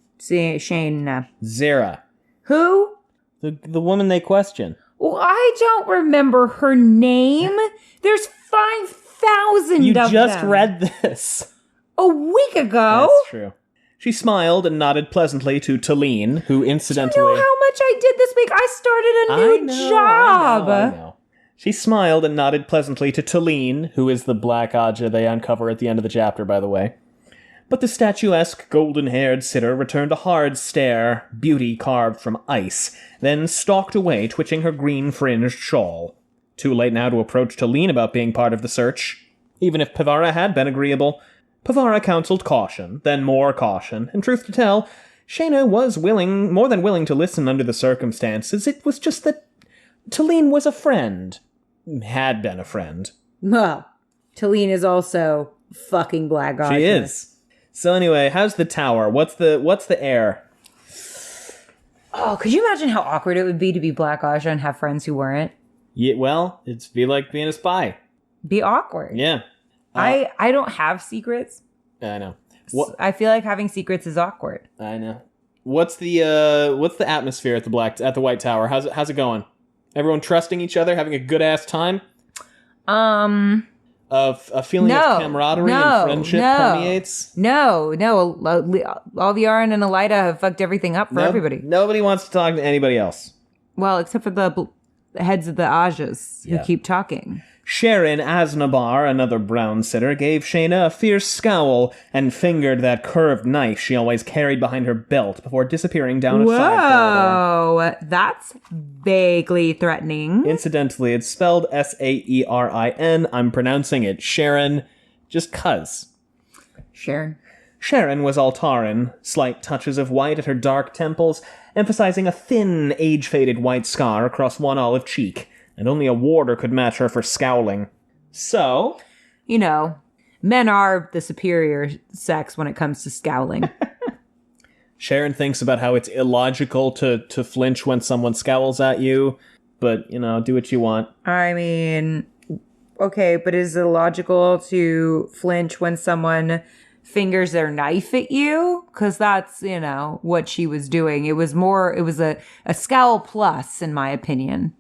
Zara. Who? The woman they question. Well, I don't remember her name. There's 5,000 of them. You just read this. A week ago? That's true. She smiled and nodded pleasantly to Talene, who incidentally... Do you know how much I did this week? I started a new job. I know. She smiled and nodded pleasantly to Talene, who is the Black Aja they uncover at the end of the chapter, by the way. But the statuesque, golden-haired sitter returned a hard stare, beauty carved from ice, then stalked away, twitching her green-fringed shawl. Too late now to approach Talene about being part of the search. Even if Pevara had been agreeable... Pevara counseled caution, then more caution, and truth to tell, Shayna was more than willing to listen under the circumstances. It was just that Talene was a friend. Had been a friend. Well, Talene is also fucking Black Aja. She is. So anyway, how's the tower? What's the air? Oh, could you imagine how awkward it would be to be Black Aja and have friends who weren't? Yeah, well, it'd be like being a spy. Be awkward. Yeah. I don't have secrets. I know. I feel like having secrets is awkward. I know. What's the atmosphere at the White Tower? How's it going? Everyone trusting each other, having a good ass time? A feeling of camaraderie and friendship permeates? No. All the Aran and Elaida have fucked everything up for everybody. Nobody wants to talk to anybody else. Well, except for the heads of the Ajas who keep talking. Sharon Asnabar, another brown sitter, gave Shayna a fierce scowl and fingered that curved knife she always carried behind her belt before disappearing down a side corridor. Whoa, that's vaguely threatening. Incidentally, it's spelled Saerin. I'm pronouncing it Sharon, just 'cause. Sharon. Sharon was Altaran, slight touches of white at her dark temples, emphasizing a thin, age-faded white scar across one olive cheek, and only a warder could match her for scowling. So... You know, men are the superior sex when it comes to scowling. Sharon thinks about how it's illogical to flinch when someone scowls at you, but, you know, do what you want. I mean, okay, but is it logical to flinch when someone fingers their knife at you? Because that's, you know, what she was doing. It was a scowl plus, in my opinion.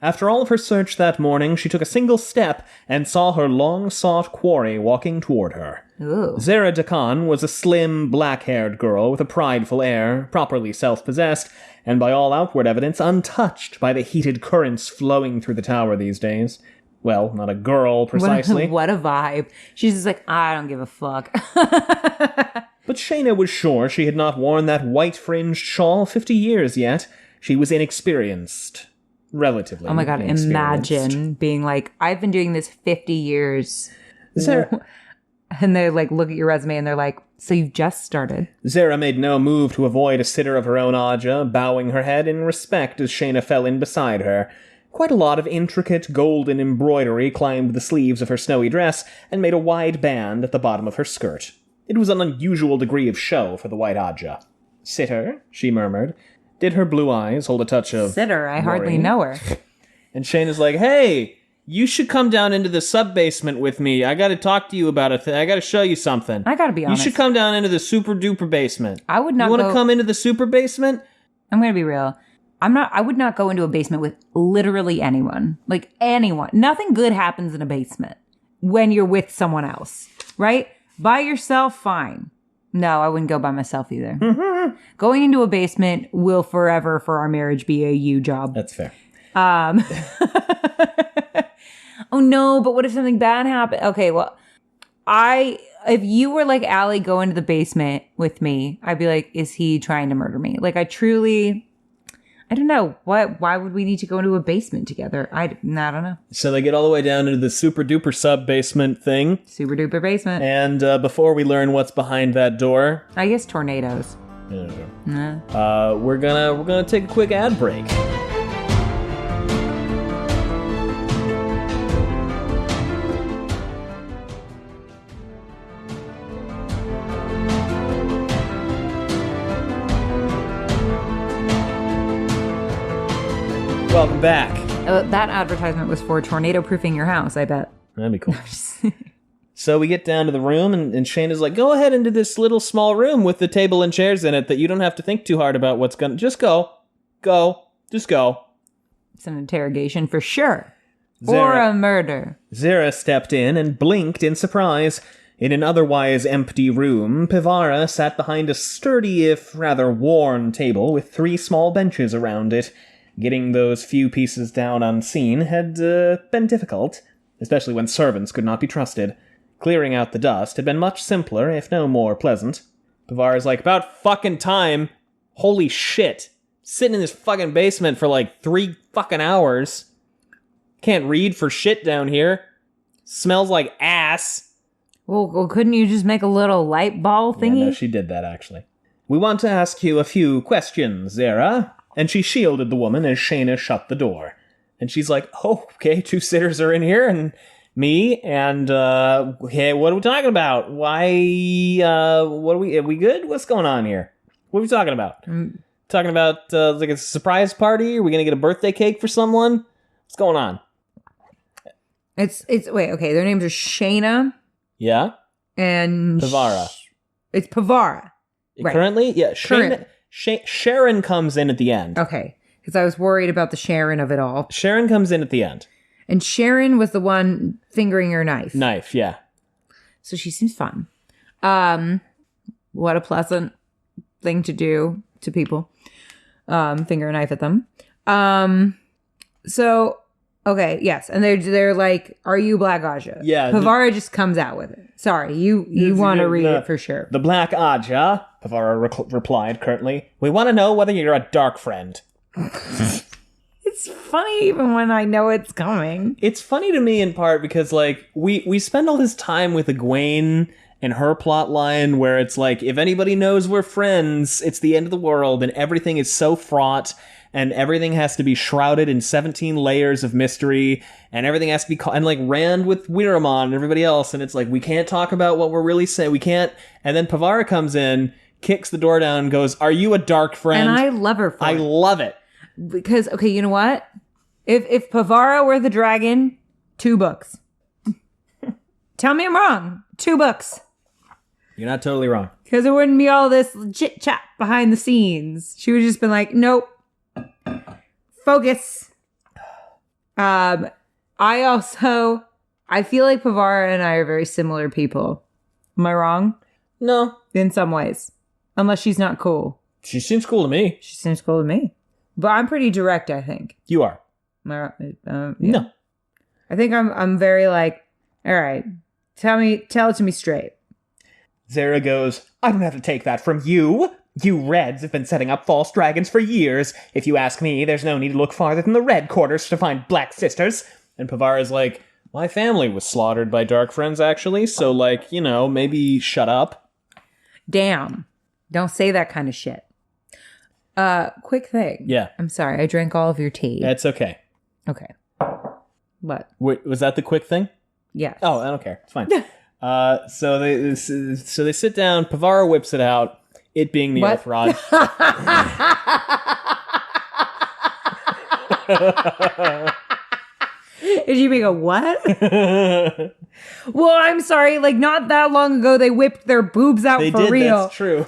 After all of her search that morning, she took a single step and saw her long-sought quarry walking toward her. Ooh. Zara Dakan was a slim, black-haired girl with a prideful air, properly self-possessed, and by all outward evidence untouched by the heated currents flowing through the tower these days. Well, not a girl, precisely. What a vibe. She's just like, I don't give a fuck. But Shayna was sure she had not worn that white-fringed shawl 50 years yet. She was inexperienced. Relatively. Oh my god, inexperienced. imagine being like, I've been doing this 50 years. Zara... And they like look at your resume and they're like, so you've just started. Zara made no move to avoid a sitter of her own Aja, bowing her head in respect as Shayna fell in beside her. Quite a lot of intricate golden embroidery climbed the sleeves of her snowy dress and made a wide band at the bottom of her skirt. It was an unusual degree of show for the white Aja. Sitter, she murmured. Did her blue eyes hold a touch of Sitter, I hardly worry? know her. And Shayna's like, hey, you should come down into the sub-basement with me. I gotta talk to you about a thing. I gotta show you something. I gotta be honest. You should come down into the super-duper basement. I would not You want to come into the super basement? I'm gonna be real. I would not go into a basement with literally anyone. Like, anyone. Nothing good happens in a basement when you're with someone else, right? By yourself, fine. No, I wouldn't go by myself either. Going into a basement will forever, for our marriage, be a you job. That's fair. Oh no, but what if something bad happened? Okay, well, if you were like, Allie, go into the basement with me, I'd be like, is he trying to murder me? Like, I don't know. Why would we need to go into a basement together? I don't know. So they get all the way down into the super duper sub basement thing. Super duper basement. And before we learn what's behind that door, I guess tornadoes. we're gonna take a quick ad break. Welcome back. That advertisement was for tornado-proofing your house, I bet. That'd be cool. So we get down to the room, and Shayna's like, go ahead into this little small room with the table and chairs in it that you don't have to think too hard about what's gonna... Just go. Just go. It's an interrogation for sure. Or a murder. Zara stepped in and blinked in surprise. In an otherwise empty room, Pevara sat behind a sturdy, if rather worn table with 3 small benches around it. Getting those few pieces down unseen had been difficult, especially when servants could not be trusted. Clearing out the dust had been much simpler, if no more pleasant. Pevara's like, about fucking time. Holy shit. Sitting in this fucking basement for like 3 fucking hours. Can't read for shit down here. Smells like ass. Well, couldn't you just make a little light ball thingy? Yeah, no, she did that, actually. We want to ask you a few questions, Zara. And she shielded the woman as Shayna shut the door. And she's like, oh, okay, 2 sitters are in here, and me, and, hey, what are we talking about? Why, are we good? What's going on here? What are we talking about? Talking about, like a surprise party? Are we gonna get a birthday cake for someone? What's going on? Wait, okay, their names are Shayna. Yeah? And... Pevara. It's Pevara. Right. Currently? Yeah, Sharon comes in at the end. Okay, because I was worried about the Sharon of it all. Sharon comes in at the end. And Sharon was the one fingering her knife. Knife, yeah. So she seems fun. What a pleasant thing to do to people. Finger a knife at them. So, okay, yes. And they're like, are you Black Aja? Yeah. Pevara just comes out with it. Sorry, you want to read it for sure. The Black Aja, Pevara replied curtly. We want to know whether you're a dark friend. It's funny even when I know it's coming. It's funny to me in part because, like, we spend all this time with Egwene and her plot line where it's like, if anybody knows we're friends, it's the end of the world, and everything is so fraught, and everything has to be shrouded in 17 layers of mystery, and everything has to be and like Rand with Weiramon and everybody else, and it's like, we can't talk about what we're really saying, we can't, and then Pevara comes in, kicks the door down, and goes, are you a dark friend? And I love her for it. I love it. Because, okay, you know what? If Pevara were the dragon, 2 books. Tell me I'm wrong. 2 books. You're not totally wrong. Because it wouldn't be all this chit chat behind the scenes. She would just been like, nope. Focus. I feel like Pevara and I are very similar people. Am I wrong? No. In some ways. Unless she's not cool. She seems cool to me. She seems cool to me. But I'm pretty direct, I think. You are. Am I right? Yeah. No. I think I'm very like, all right, tell it to me straight. Zara goes, I don't have to take that from you. You Reds have been setting up false dragons for years. If you ask me, there's no need to look farther than the Red Quarters to find Black Sisters. And Pevara's like, my family was slaughtered by dark friends, actually, so, like, you know, maybe shut up. Damn. Don't say that kind of shit. Quick thing. Yeah. I'm sorry, I drank all of your tea. That's okay. Okay. What? Wait, was that the quick thing? Yes. Oh, I don't care. It's fine. So they sit down, Pevara whips it out, it being the Oath Rod. Did you make a what? Well, I'm sorry. Like, not that long ago, they whipped their boobs out They for did, real. that's true.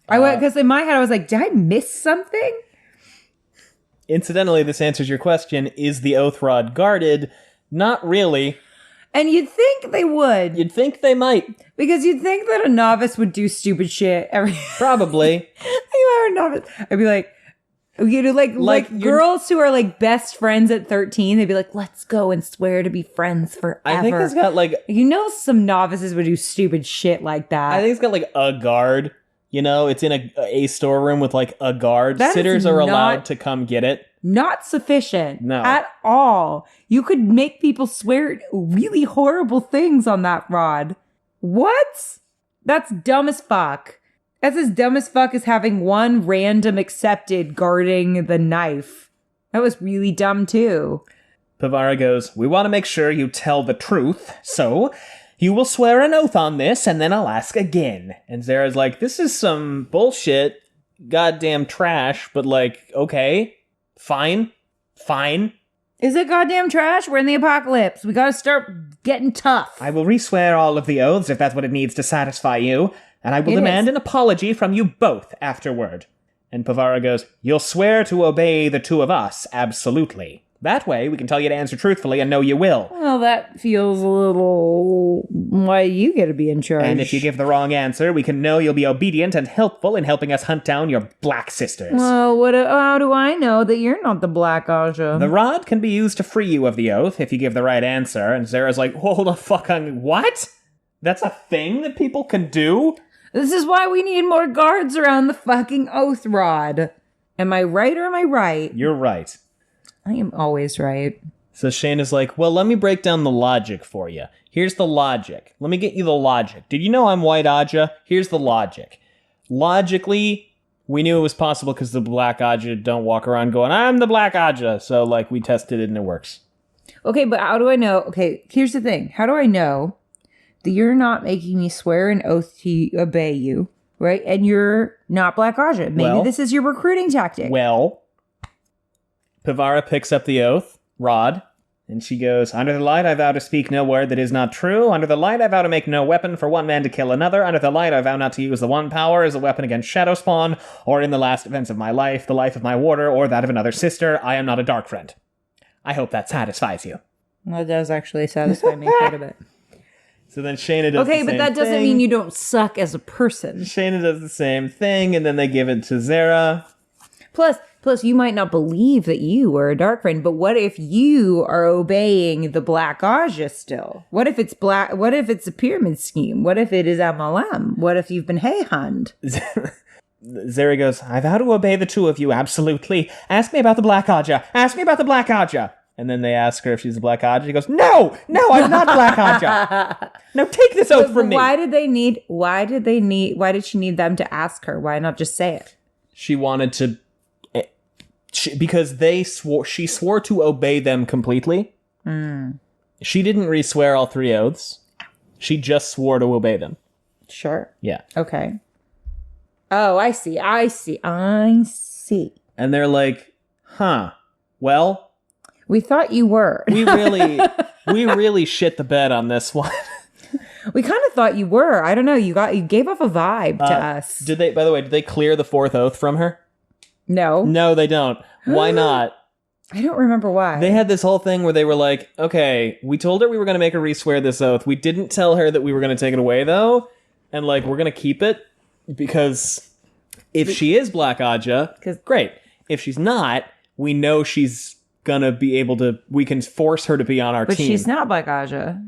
I went, because in my head, I was like, did I miss something? Incidentally, this answers your question, is the Oath Rod guarded? Not really. And you'd think they would. You'd think they might. Because you'd think that a novice would do stupid shit every... Probably. I'm a novice. I'd be like... You know, like girls who are like best friends at 13, they'd be like, let's go and swear to be friends forever. I think it's got like... You know, some novices would do stupid shit like that. I think it's got like a guard. You know, it's in a storeroom with like a guard. That Sitters are allowed to come get it. Not sufficient at all. You could make people swear really horrible things on that rod. What? That's dumb as fuck. That's as dumb as fuck as having one random accepted guarding the knife. That was really dumb too. Pevara goes, we want to make sure you tell the truth, so you will swear an oath on this, and then I'll ask again. And Zara's like, this is some bullshit, goddamn trash, but like, okay, fine. Is it goddamn trash? We're in the apocalypse. We gotta start getting tough. I will re-swear all of the oaths if that's what it needs to satisfy you, and I will demand an apology from you both afterward. And Pevara goes, you'll swear to obey the two of us, absolutely. That way, we can tell you to answer truthfully and know you will. Well, that feels a little... Why you get to be in charge? And if you give the wrong answer, we can know you'll be obedient and helpful in helping us hunt down your Black Sisters. Well, how do I know that you're not the Black Aja? The rod can be used to free you of the oath if you give the right answer. And Zara's like, hold the fuck on, what? That's a thing that people can do? This is why we need more guards around the fucking oath rod. Am I right or am I right? You're right. I am always right. So Shane is like, well, let me break down the logic for you. Here's the logic. Let me get you the logic. Did you know I'm White Aja? Here's the logic. Logically, we knew it was possible because the Black Aja don't walk around going, I'm the Black Aja. So, like, we tested it and it works. Okay, but how do I know? Okay, here's the thing. How do I know that you're not making me swear an oath to obey you, right? And you're not Black Aja. Maybe this is your recruiting tactic. Well, Pevara picks up the oath, rod, and she goes, under the light I vow to speak no word that is not true. Under the light I vow to make no weapon for one man to kill another. Under the light I vow not to use the one power as a weapon against Shadow Spawn, or in the last events of my life, the life of my warder, or that of another sister. I am not a dark friend. I hope that satisfies you. Well, it does actually satisfy me quite a bit. So then Shayna does the same but that doesn't mean you don't suck as a person. Shayna does the same thing, and then they give it to Zara. Plus, Plus, you might not believe that you are a dark friend, but what if you are obeying the Black Aja still? What if it's black? What if it's a pyramid scheme? What if it is MLM? What if you've been hey-hunned? Zeri goes, I vow to obey the two of you, absolutely. Ask me about the Black Aja. Ask me about the Black Aja. And then they ask her if she's a Black Aja. She goes, no, I'm not Black Aja. No, take this oath from me. Why did she need them to ask her? Why not just say it? She wanted to, because she swore to obey them completely. She didn't re-swear all 3 oaths. She just swore to obey them. Sure. Yeah. Okay. Oh, I see. And they're like, well, we thought you were. we really shit the bed on this one. We kind of thought you were. I don't know. You gave off a vibe to us. By the way, did they clear the 4th oath from her? No. No, they don't. Why not? I don't remember why. They had this whole thing where they were like, okay, we told her we were going to make her re-swear this oath. We didn't tell her that we were going to take it away, though. And, like, we're going to keep it because if she is Black Aja, great. If she's not, we know she's going to be able to, we can force her to be on our team. But she's not Black Aja.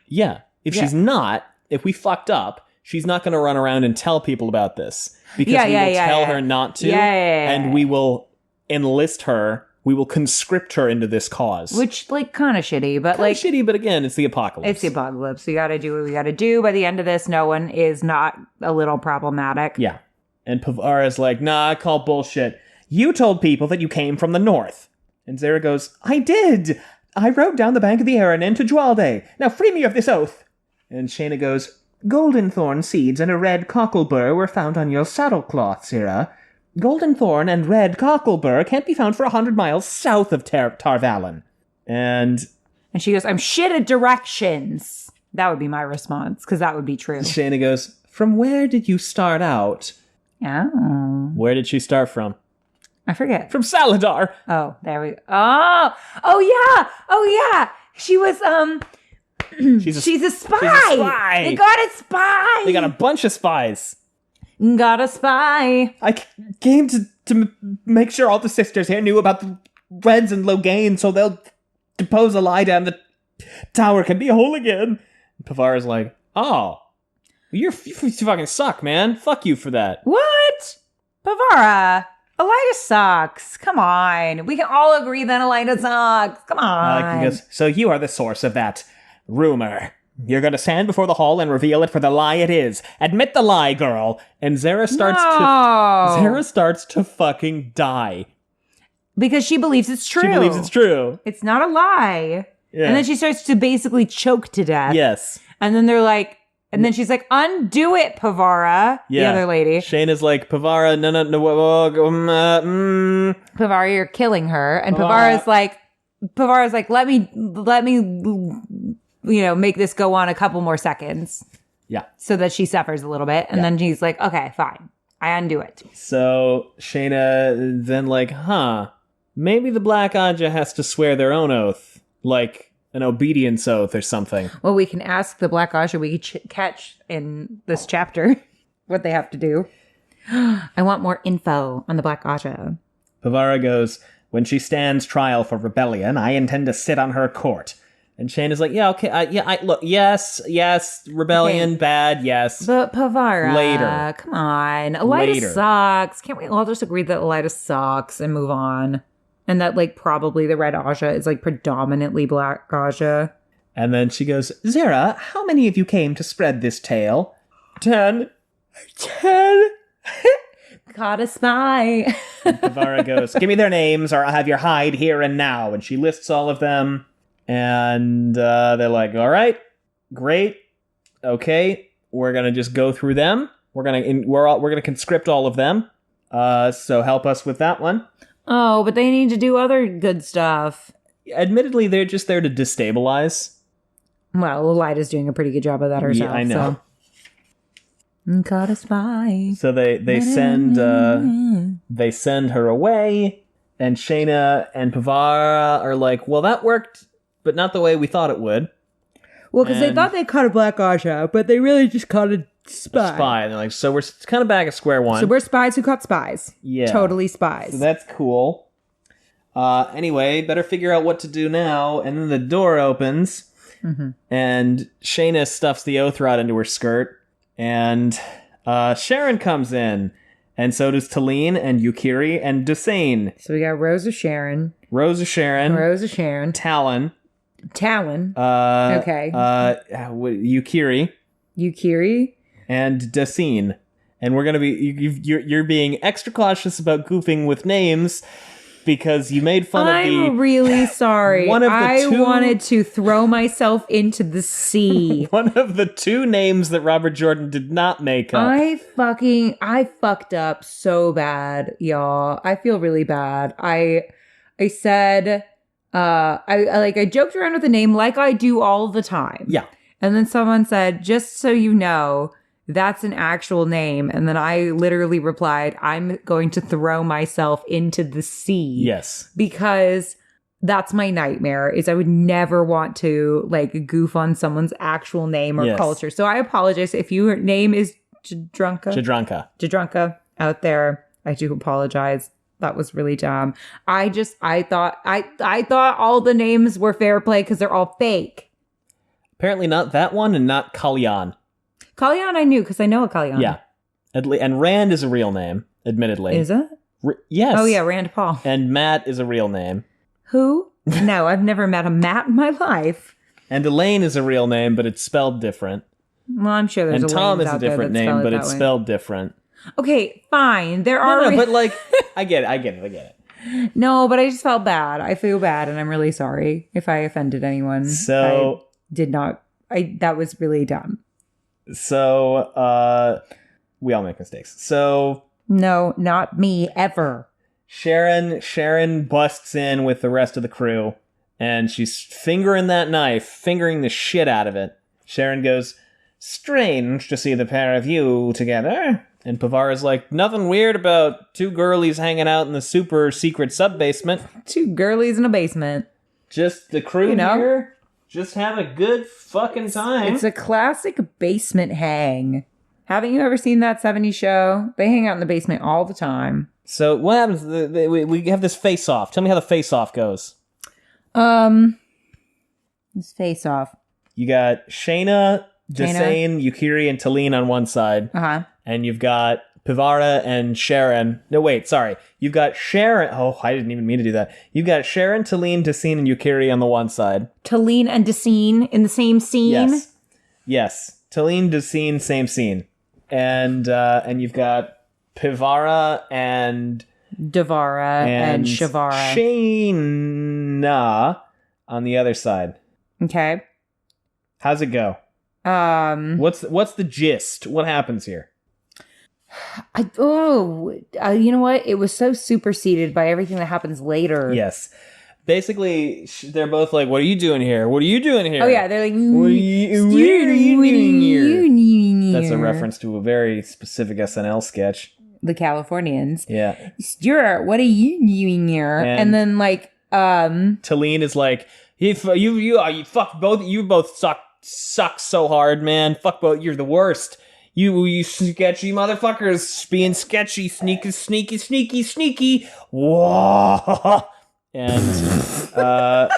Yeah. If she's not, if we fucked up, she's not going to run around and tell people about this. Because we will tell her not to. And we will enlist her. We will conscript her into this cause. Which, like, kind of shitty, but like... shitty, but again, it's the apocalypse. It's the apocalypse. We gotta do what we gotta do. By the end of this, no one is not a little problematic. Yeah. And Pevara's like, nah, I call bullshit. You told people that you came from the north. And Zara goes, I did. I rode down the bank of the Erin into Dwalde. Now free me of this oath. And Shayna goes, golden thorn seeds and a red cocklebur were found on your saddlecloth, Zara. Golden thorn and red cocklebur can't be found for 100 miles south of Tarvalon. And she goes, I'm shit at directions. That would be my response, because that would be true. Shayna goes, from where did you start out? Oh. Where did she start from? I forget. From Saladar. Oh, there we go. Oh, yeah. She was, she's a spy. They got a spy. They got a bunch of spies. Got a spy. I came to make sure all the sisters here knew about the Reds and Logain so they'll depose Elaida and the tower can be whole again. And Pevara's like, oh, you fucking suck, man. Fuck you for that. What? Pevara, Elaida sucks. Come on. We can all agree that Elaida sucks. Come on. He goes, so you are the source of that rumor. You're going to stand before the hall and reveal it for the lie it is. Admit the lie, girl. And Zara starts to fucking die. Because she believes it's true. She believes it's true. It's not a lie. Yeah. And then she starts to basically choke to death. Yes. And then they're like, and then she's like, undo it, Pevara. Yeah. The other lady. Shayna's like, Pevara, no. Pevara, you're killing her. And Pevara's like, let me, make this go on a couple more seconds. Yeah. So that she suffers a little bit. And then she's like, okay, fine. I undo it. So Shayna then like, maybe the Black Aja has to swear their own oath. Like an obedience oath or something. Well, we can ask the Black Aja we catch in this chapter what they have to do. I want more info on the Black Aja. Pevara goes, when she stands trial for rebellion, I intend to sit on her court. And Shayna's like, yeah, okay, look, yes, rebellion, okay. Bad, yes. But Pevara, later. Come on, Elaida sucks. Can't we all just agree that Elaida sucks and move on? And that, like, probably the Red Aja is, like, predominantly Black Aja. And then she goes, Zara, how many of you came to spread this tale? 10. Caught a spy. And Pevara goes, give me their names or I'll have your hide here and now. And she lists all of them. And they're like, all right, great, okay, we're gonna just go through them. We're gonna conscript all of them. So help us with that one. Oh, but they need to do other good stuff. Admittedly, they're just there to destabilize. Well, Elaida's doing a pretty good job of that herself. Yeah, I know. So. Caught a spy. So they send her away, and Shayna and Pevara are like, well, that worked. But not the way we thought it would. Well, because they thought they caught a black Aja, but they really just caught a spy. And they're like, so we're kind of back at square one. So we're spies who caught spies. Yeah. Totally spies. So that's cool. Anyway, better figure out what to do now. And then the door opens, and Shayna stuffs the oath rod into her skirt, and Sharon comes in, and so does Talene and Yukiri and Seaine. So we got Rose of Sharon. Talon. Okay. Yukiri. And Seaine. And we're gonna be you're being extra cautious about goofing with names because you made fun of the. I'm really sorry. I wanted to throw myself into the sea. One of the two names that Robert Jordan did not make up. I fucked up so bad, y'all. I feel really bad. I said, I joked around with the name like I do all the time. Yeah. And then someone said, just so you know, that's an actual name. And then I literally replied, I'm going to throw myself into the sea. Yes. Because that's my nightmare, is I would never want to goof on someone's actual name or culture. So I apologize if your name is Jadranka out there. I do apologize. That was really dumb. I thought all the names were fair play because they're all fake. Apparently not that one and not Kalyan. Kalyan I knew because I know a Kalyan. Yeah. And Rand is a real name, admittedly. Is it? Yes. Oh yeah, Rand Paul. And Matt is a real name. Who? No, I've never met a Matt in my life. And Elaine is a real name, but it's spelled different. Well, I'm sure there's and Tom is a different name, but it's spelled different. Okay, fine. There are... No, but I get it. No, but I just felt bad. I feel bad, and I'm really sorry if I offended anyone. So... that was really dumb. So, we all make mistakes. So... No, not me, ever. Sharon busts in with the rest of the crew, and she's fingering the shit out of it. Sharon goes, "Strange to see the pair of you together." And Pevara's like, "Nothing weird about two girlies hanging out in the super secret sub-basement. Two girlies in a basement. Just the crew here. Just have a good fucking time." It's a classic basement hang. Haven't you ever seen that 70s show? They hang out in the basement all the time. So what happens? We have this face-off. Tell me how the face-off goes. This face-off. You got Shayna, Seaine, Yukiri, and Talene on one side. Uh-huh. And you've got Pevara and Sharon. No, wait, sorry. You've got Sharon. Oh, I didn't even mean to do that. You've got Sharon, Talene, Seaine, and Yukiri on the one side. Talene and Seaine in the same scene? Yes. Talene, Seaine, same scene. And you've got Pevara and Devara and Shavara. Shayna on the other side. Okay. How's it go? What's the gist? What happens here? You know what? It was so superseded by everything that happens later. Yes. Basically, they're both like, "What are you doing here? What are you doing here?" Oh yeah, they're like, what are you doing here? That's a reference to a very specific SNL sketch. The Californians. Yeah. Stuart, what are you doing here? And then Talene is like, you both suck so hard, man. Fuck both. You're the worst. You sketchy motherfuckers being sketchy, sneaky. Whoa. And what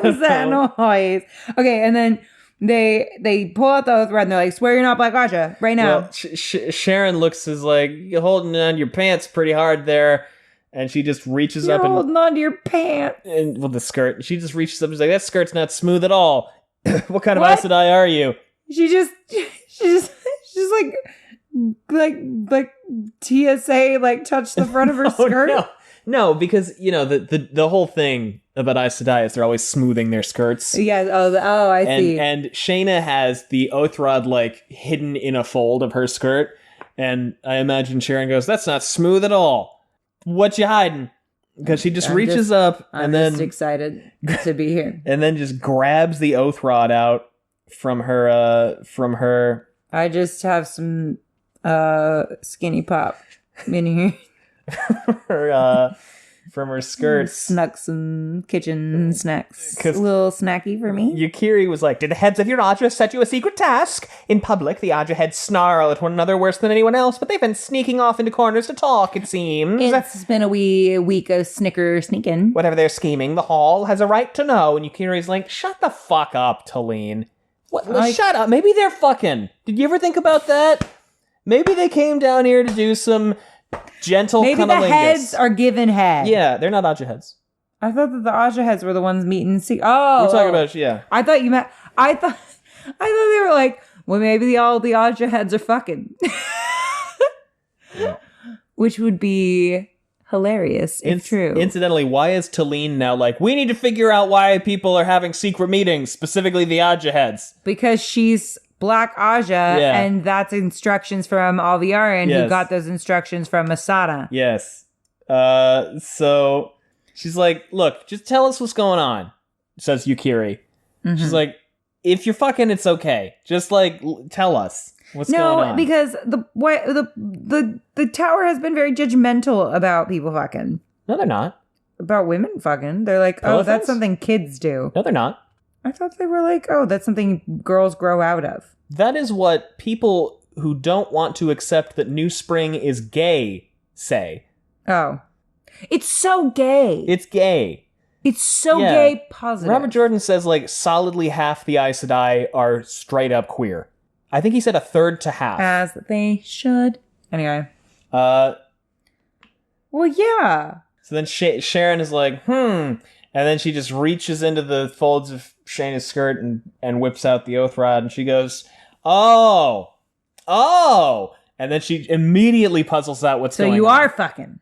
was that noise? Okay, and then they pull out the oath rod and they're like, "Swear you're not Black Aja right now." Well, Sharon looks as like, "You're holding on your pants pretty hard there," and she just reaches up and holding on to your pants and the skirt. She just reaches up and she's like, "That skirt's not smooth at all. What kind of Aes Sedai are you?" She's like TSA touched the front of her skirt. No, because the whole thing about Aes Sedai is they're always smoothing their skirts. Yeah. I see. And Shayna has the oath rod hidden in a fold of her skirt, and I imagine Sharon goes, "That's not smooth at all. What you hiding?" Because she just reaches up and then excited to be here, and then just grabs the oath rod out from her. I just have some skinny pop in here. from her skirts. Snuck some kitchen snacks. A 'Cause- little snacky for me. Yukiri was like, "Did the heads of your Aja set you a secret task? In public, the Aja heads snarl at one another worse than anyone else, but they've been sneaking off into corners to talk, it seems. It's been a wee week of sneaking. Whatever they're scheming, the hall has a right to know." And Yukiri's like, "Shut the fuck up, Talene. What? Shut up. Maybe they're fucking. Did you ever think about that? Maybe they came down here to do some gentle Maybe the cunnilingus." heads are given head. Yeah, they're not Aja heads. I thought that the Aja heads were the ones meeting. Oh, We're talking about, yeah. I thought you meant. I thought they were like, well, maybe all the Aja heads are fucking, which would be hilarious if true. Incidentally, why is Talene now like, we need to figure out why people are having secret meetings, specifically the Aja heads? Because she's Black Aja, and that's instructions from Alviarin, who got those instructions from Masada. Yes. So she's like, "Look, just tell us what's going on," says Yukiri. Mm-hmm. She's like, "If you're fucking, it's okay. Just like tell us what's going on." No, because the tower has been very judgmental about people fucking. No, they're not. About women fucking. They're like, oh, that's something kids do. No, they're not. I thought they were like, oh, that's something girls grow out of. That is what people who don't want to accept that New Spring is gay say. Oh. It's so gay. It's gay. It's so gay positive. Robert Jordan says like solidly half the Aes Sedai are straight up queer. I think he said a third to half. As they should. Anyway. Well, yeah. So then Sharon is like, and then she just reaches into the folds of Shayna's skirt and whips out the oath rod, and she goes, oh, and then she immediately puzzles out what's going on. So you are fucking.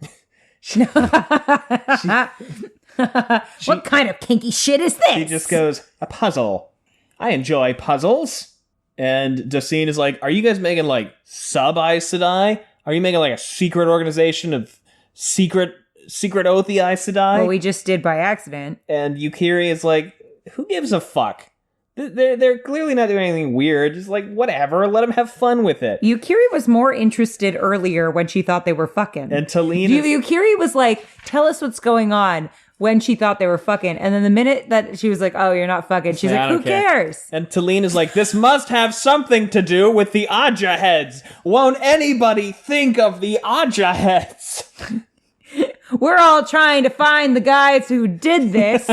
What kind of kinky shit is this? She just goes, a puzzle. I enjoy puzzles. And Dosine is like, are you guys making like sub-Aes Sedai? Are you making like a secret organization of secret oathy Aes Sedai? Well, we just did by accident. And Yukiri is like, who gives a fuck? They're clearly not doing anything weird. Just like, whatever, let them have fun with it. Yukiri was more interested earlier when she thought they were fucking. And Talene Yukiri was like, tell us what's going on, when she thought they were fucking. And then the minute that she was like, oh, you're not fucking, she's like, who cares? And Talene is like, this must have something to do with the Aja heads. Won't anybody think of the Aja heads? We're all trying to find the guys who did this.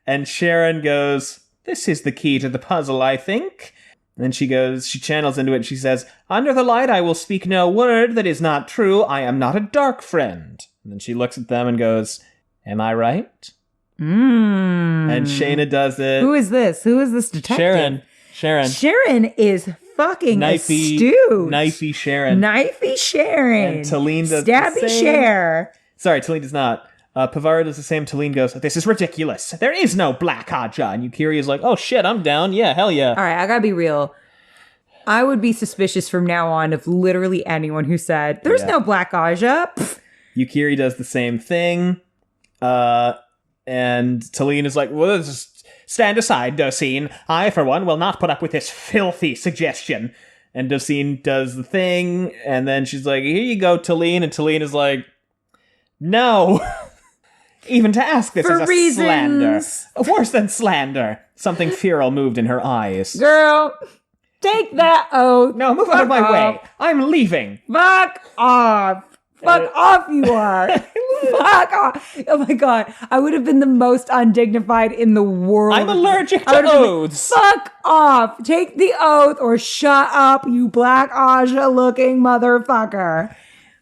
And Sharon goes, this is the key to the puzzle, I think. And she channels into it and she says, under the light I will speak no word that is not true. I am not a dark friend. And then she looks at them and goes, am I right? And Shayna does it. Who is this? Who is this detective? Sharon. Sharon is fucking astute. Knifey Sharon. Knifey Sharon. And Talene does Stabby the same. Cher. Sorry, Talene does not. Pevara does the same. Talene goes, this is ridiculous. There is no Black Aja. And Yukiri is like, oh shit, I'm down. Yeah, hell yeah. All right, I gotta be real. I would be suspicious from now on of literally anyone who said, there's no Black Aja. Pfft. Yukiri does the same thing. And Talene is like, well, just stand aside, Dosine. I, for one, will not put up with this filthy suggestion. And Dosine does the thing. And then she's like, here you go, Talene. And Talene is like, no. Even to ask this is a slander. Worse than slander. Something feral moved in her eyes. Girl, take that oath. No, move out of my way. I'm leaving. Fuck off. Fuck off, you are. Fuck off. Oh my God. I would have been the most undignified in the world. I'm allergic to oaths. Fuck off. Take the oath or shut up, you Black Aja looking motherfucker.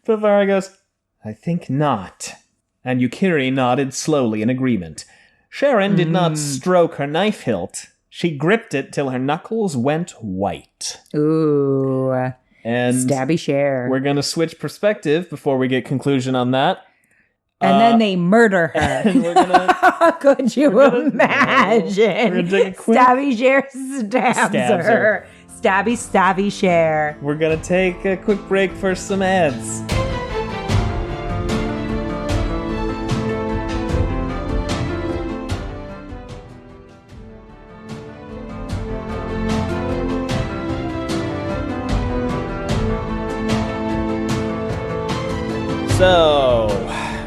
Pevara goes, I think not. And Yukiri nodded slowly in agreement. Sharon did not stroke her knife hilt. She gripped it till her knuckles went white. Ooh. And stabby Cher. We're going to switch perspective before we get conclusion on that. And then they murder her. And we're gonna, could you imagine? We're gonna take a quick, Stabby Cher stabs her. Stabby Cher. We're going to take a quick break for some ads. So,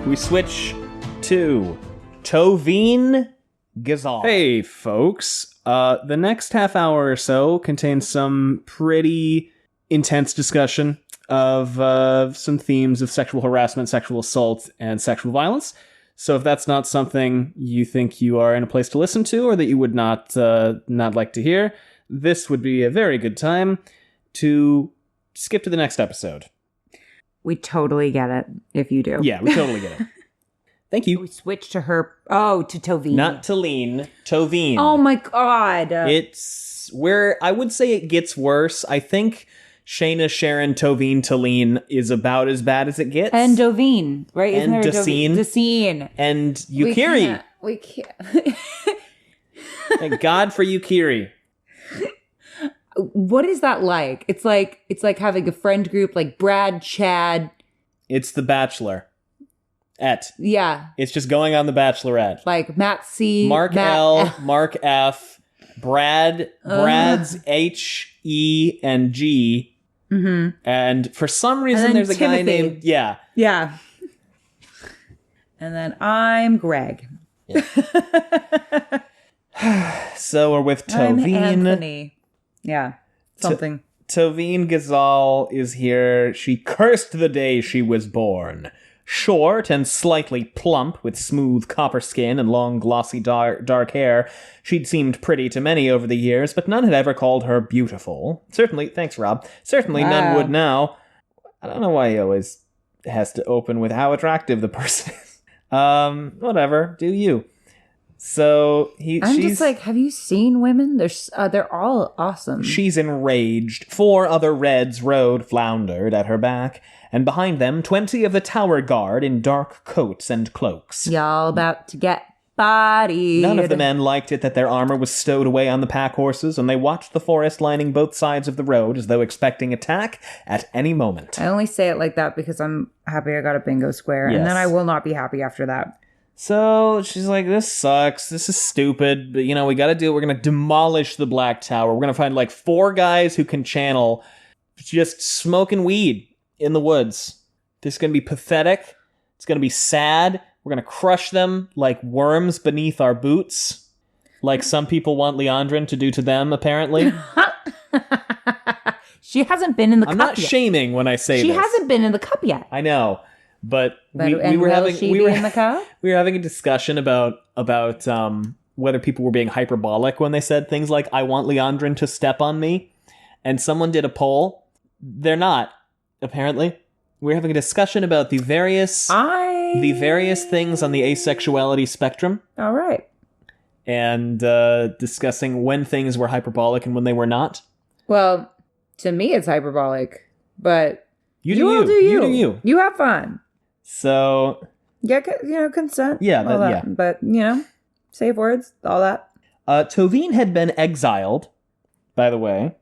we switch to Toveen Gazal. Hey, folks. The next half hour or so contains some pretty intense discussion of some themes of sexual harassment, sexual assault, and sexual violence. So if that's not something you think you are in a place to listen to, or that you would not like to hear, this would be a very good time to skip to the next episode. We totally get it if you do. Yeah, we totally get it. Thank you. We switched to her. Oh, to Toveen. Not Talene, Toveen. Oh my God. It's where I would say it gets worse. I think Shayna, Sharon, Toveen, Talene is about as bad as it gets. And Doveen, right? Isn't and there Seaine. Seaine. And Yukiri. We can't. Thank God for Yukiri. What is that like? It's like having a friend group like Brad, Chad. It's The Bachelor. Yeah. It's just going on The Bachelorette. Like Matt C. Mark Matt L, Mark F, Brad's H, E, and G. Mm-hmm. And for some reason, there's a Timothy. guy named... Yeah. Yeah. And then I'm Greg. Yeah. So we're with I'm Toveen. Anthony. Yeah. Something. Toveen Gazal is here. She cursed the day she was born. Short and slightly plump, with smooth copper skin and long glossy dark hair, she'd seemed pretty to many over the years, but none had ever called her beautiful. Certainly, thanks Rob, certainly None would now. I don't know why he always has to open with how attractive the person is. Whatever, do you. So I'm just like, have you seen women? They're all awesome. She's enraged. 4 other Reds floundered at her back, and behind them 20 of the tower guard in dark coats and cloaks. Y'all about to get bodied. None of the men liked it that their armor was stowed away on the pack horses, and they watched the forest lining both sides of the road as though expecting attack at any moment. I only say it like that because I'm happy I got a bingo square, Yes. and then I will not be happy after that. So she's like, this sucks. This is stupid. But, we got to do it. We're going to demolish the Black Tower. We're going to find like 4 guys who can channel just smoking weed in the woods. This is going to be pathetic. It's going to be sad. We're going to crush them like worms beneath our boots. Like some people want Leandrin to do to them, apparently. She hasn't been in the cup yet. I'm not shaming when I say this. She hasn't been in the cup yet. I know. But we will were having she be in the cup? We were having a discussion about whether people were being hyperbolic when they said things like "I want Leandrin to step on me," and someone did a poll. They're not, apparently. We're having a discussion about the various things on the asexuality spectrum. All right, and discussing when things were hyperbolic and when they were not. Well, to me, it's hyperbolic, but you do you. You have fun. So, yeah, consent. Yeah, but safe words, all that. Toveen had been exiled, by the way.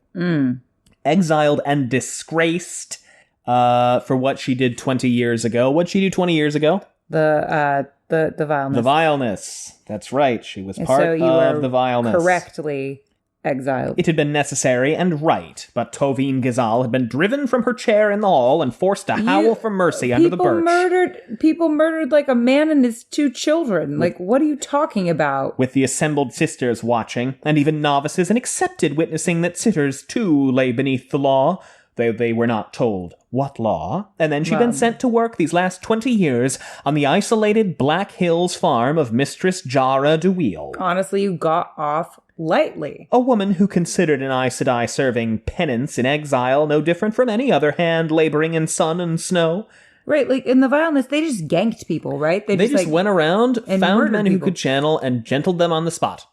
Exiled and disgraced for what she did 20 years ago. What'd she do 20 years ago? The vileness. The vileness. That's right. She was part of the vileness. Correctly exiled. It had been necessary and right, but Toveen Gazal had been driven from her chair in the hall and forced to howl for mercy under the birch. People murdered like a man and his 2 children. Like, what are you talking about? With the assembled sisters watching, and even novices and accepted witnessing that sitters too lay beneath the law, though they were not told what law. And then she'd been sent to work these last 20 years on the isolated Black Hills farm of Mistress Jara DeWheel. Honestly, you got off lightly. A woman who considered an Aes Sedai serving penance in exile no different from any other hand laboring in sun and snow. Right, like in the vileness, they just ganked people, right? They just went around, found men who could channel, and gentled them on the spot.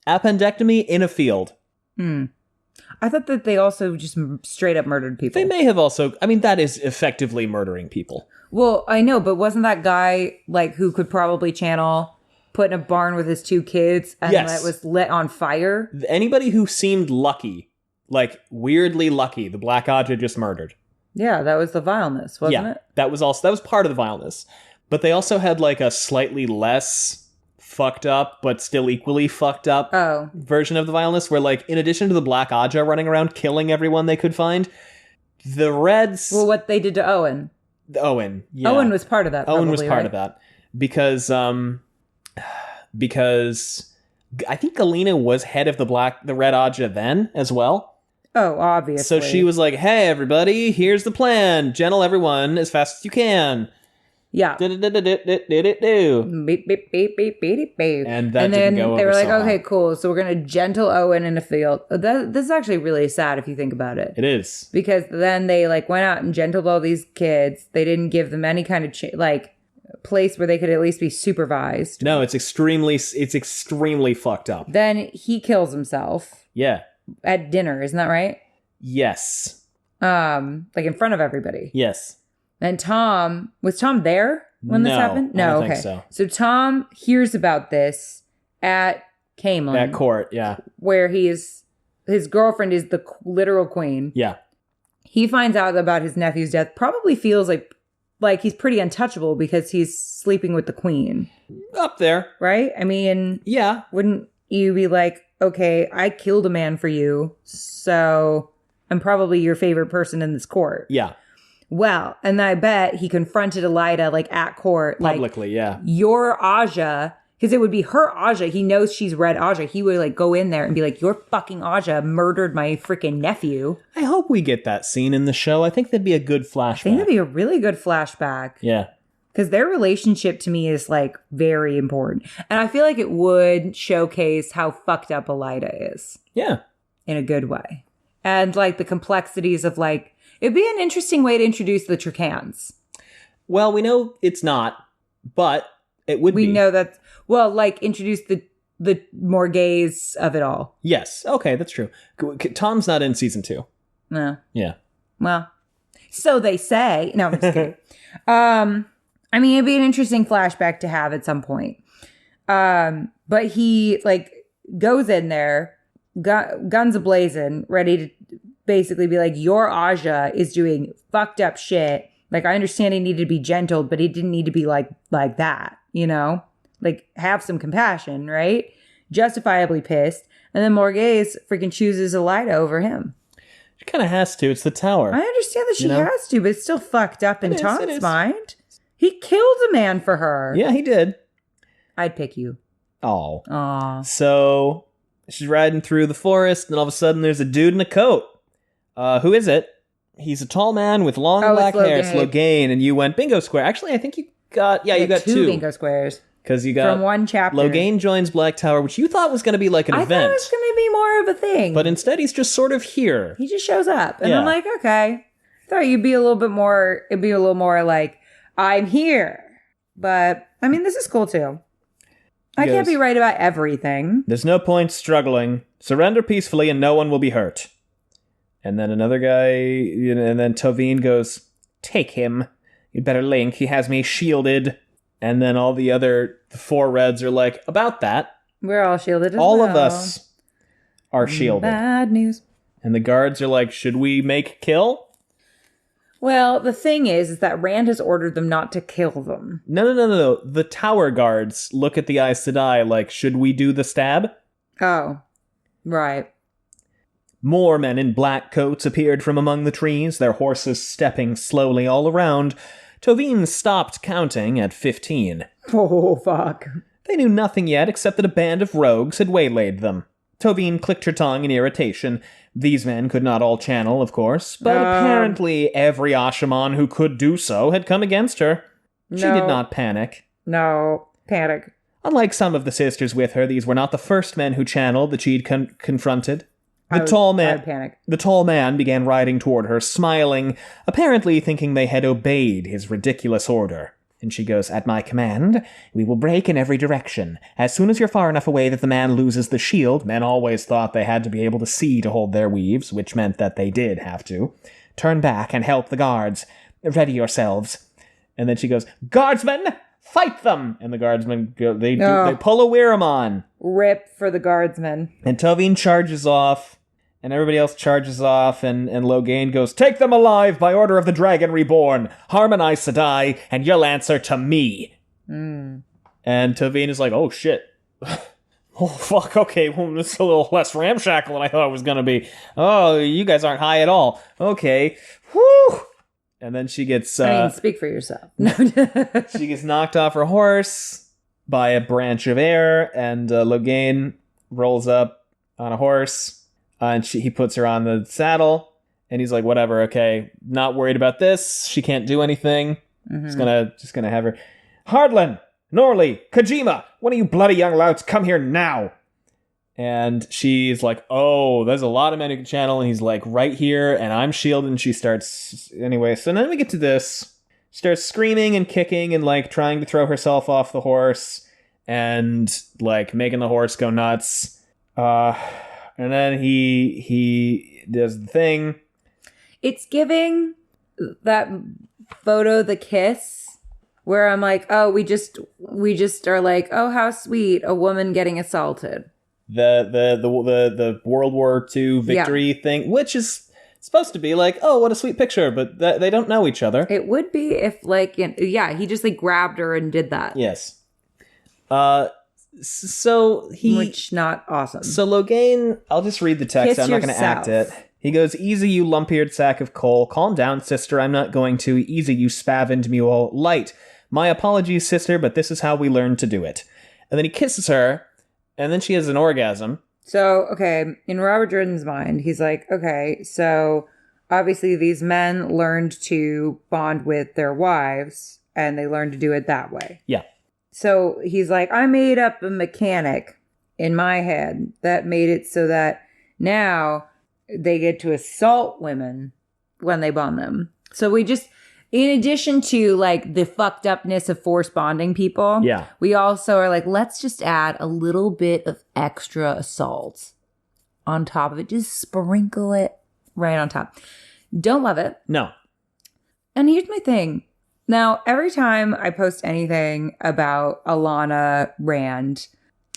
Appendectomy in a field. I thought that they also just straight up murdered people. They may have also... I mean, that is effectively murdering people. Well, I know, but wasn't that guy, like, who could probably channel... put in a barn with his 2 kids and that was lit on fire? Anybody who seemed lucky, like weirdly lucky, the Black Aja just murdered. Yeah, that was the vileness, wasn't it? That was part of the vileness. But they also had like a slightly less fucked up, but still equally fucked up version of the vileness, where like in addition to the Black Aja running around killing everyone they could find, the Reds... Well, what they did to Owen. Owen. Yeah. Owen was part of that. Owen was probably, part right? of that because I think Galena was head of the Red Aja then as well. Oh, obviously. So she was like, "Hey, everybody, here's the plan. Gentle everyone as fast as you can." Yeah. Do. Beep, beep, beep, beep, beep, beep, beep. And that and didn't then go they over were like, so okay, hot. cool. So we're going to gentle Owen in a field. This is actually really sad if you think about it. It is. Because then they like went out and gentled all these kids. They didn't give them any kind of place where they could at least be supervised. No, it's extremely fucked up. Then he kills himself Yeah. at dinner. Isn't that right? Yes. Like in front of everybody. Yes. And was Tom there when this No, happened? I No, don't okay. think so. So Tom hears about this at Camelin, At court, yeah. where his girlfriend is the literal queen. Yeah. He finds out about his nephew's death. Probably feels like he's pretty untouchable because he's sleeping with the queen, Up there. right? I mean, Yeah. wouldn't you be like, okay, I killed a man for you, so I'm probably your favorite person in this court. Yeah. Well, and I bet he confronted Elaida like at court, Publicly, yeah. your Aja, because it would be her Aja. He knows she's Red Aja. He would like go in there and be like, your fucking Aja murdered my freaking nephew. I hope we get that scene in the show. I think that'd be a good I think flashback. that'd be a really good flashback. Yeah. Because their relationship to me is like very important. And I feel like it would showcase how fucked up Elaida is Yeah. in a good way. And like the complexities of like, it'd be an interesting way to introduce the Tricans. Well, we know it's not, but it would be. We know that, well, like introduce the more gays of it all. Yes. Okay, that's true. Tom's not in season 2. No. Yeah. Well, so they say. No, I'm just kidding. I mean, it'd be an interesting flashback to have at some point. But he like goes in there, guns ablazing, ready to basically be like, your Aja is doing fucked up shit. Like, I understand he needed to be gentled, but he didn't need to be like that, you know? Like, have some compassion, right? Justifiably pissed. And then Morghese freaking chooses Elaida over him. She kind of has to. It's the tower. I understand that she has to, but it's still fucked up in It Tom's is. mind. He killed a man for her. Yeah, he did. I'd pick you. Oh. Aw. So she's riding through the forest, and all of a sudden there's a dude in a coat. Who is it? He's a tall man with long black hair. It's Logain, and you went bingo square. Actually, I think you got... Yeah, you got two. bingo squares. Because you got... From one chapter. Logain joins Black Tower, which you thought was going to be like an I event. thought it was going to be more of a thing. But instead, he's just sort of here. He just shows up. And Yeah. I'm like, okay. I thought you'd be a little bit more... It'd be a little more like, I'm here. But, I mean, this is cool, too. I can't be right about everything. There's no point struggling. Surrender peacefully and no one will be hurt. And then another guy, and then Tovine goes, take him. You'd better link. He has me shielded. And then all the 4 Reds are like, about that. We're all shielded as All well. of us are shielded. Bad news. And the guards are like, should we make kill? Well, the thing is that Rand has ordered them not to kill them. No. The tower guards look at the Aes Sedai like, should we do the stab? Oh, right. More men in black coats appeared from among the trees, their horses stepping slowly all around. Tovine stopped counting at 15. Oh, fuck. They knew nothing yet except that a band of rogues had waylaid them. Tovine clicked her tongue in irritation. These men could not all channel, of course, but apparently every Ashaman who could do so had come against her. She did not panic. No, panic. Unlike some of the sisters with her, these were not the first men who channeled that she'd confronted. The tall man began riding toward her, smiling, apparently thinking they had obeyed his ridiculous order. And she goes, at my command, we will break in every direction. As soon as you're far enough away that the man loses the shield, men always thought they had to be able to see to hold their weaves, which meant that they did have to. Turn back and help the guards. Ready yourselves. And then she goes, guardsmen, fight them! And the guardsmen go, they pull a Wiramon. Rip for the guardsmen. And Tovine charges off. And everybody else charges off, and Logain goes, take them alive by order of the Dragon Reborn. Harmonize Sedai, and you'll answer to me. And Tovine is like, oh, shit. Oh, fuck, okay, well, this is a little less ramshackle than I thought it was going to be. Oh, you guys aren't high at all. Okay. Whew. And then she gets... I mean, speak for yourself. she gets knocked off her horse by a branch of air, and Logain rolls up on a horse, and he puts her on the saddle, and he's like, whatever, okay, not worried about this. She can't do anything. Just gonna have her... Hardlin! Norley! Kojima! One of you bloody young louts, come here now! And she's like, oh, there's a lot of men who can channel, and he's like, right here, and I'm shielded, and she starts... Anyway, so then we get to this. She starts screaming and kicking and, like, trying to throw herself off the horse and, like, making the horse go nuts. And then he does the thing. It's giving that photo the kiss, where I'm like, oh, we just are like, oh, how sweet, a woman getting assaulted. The World War II victory thing, which is supposed to be like, oh, what a sweet picture, but they don't know each other. It would be if, like, he just, like, grabbed her and did that. Yes. So he... Which, not awesome. So Logain, I'll just read the text. I'm not going to act it. He goes, easy, you lump-eared sack of coal. Calm down, sister. I'm not going to. Easy, you spavined mule. Light. My apologies, sister, but this is how we learn to do it. And then he kisses her, and then she has an orgasm. So, okay, in Robert Jordan's mind, he's like, okay, so obviously these men learned to bond with their wives, and they learned to do it that way. Yeah. So he's like, I made up a mechanic in my head that made it so that now they get to assault women when they bond them. So we just... In addition to, like, the fucked upness of force bonding people, we also are like, let's just add a little bit of extra assault on top of it. Just sprinkle it right on top. Don't love it. No. And here's my thing. Now, every time I post anything about Alana Rand,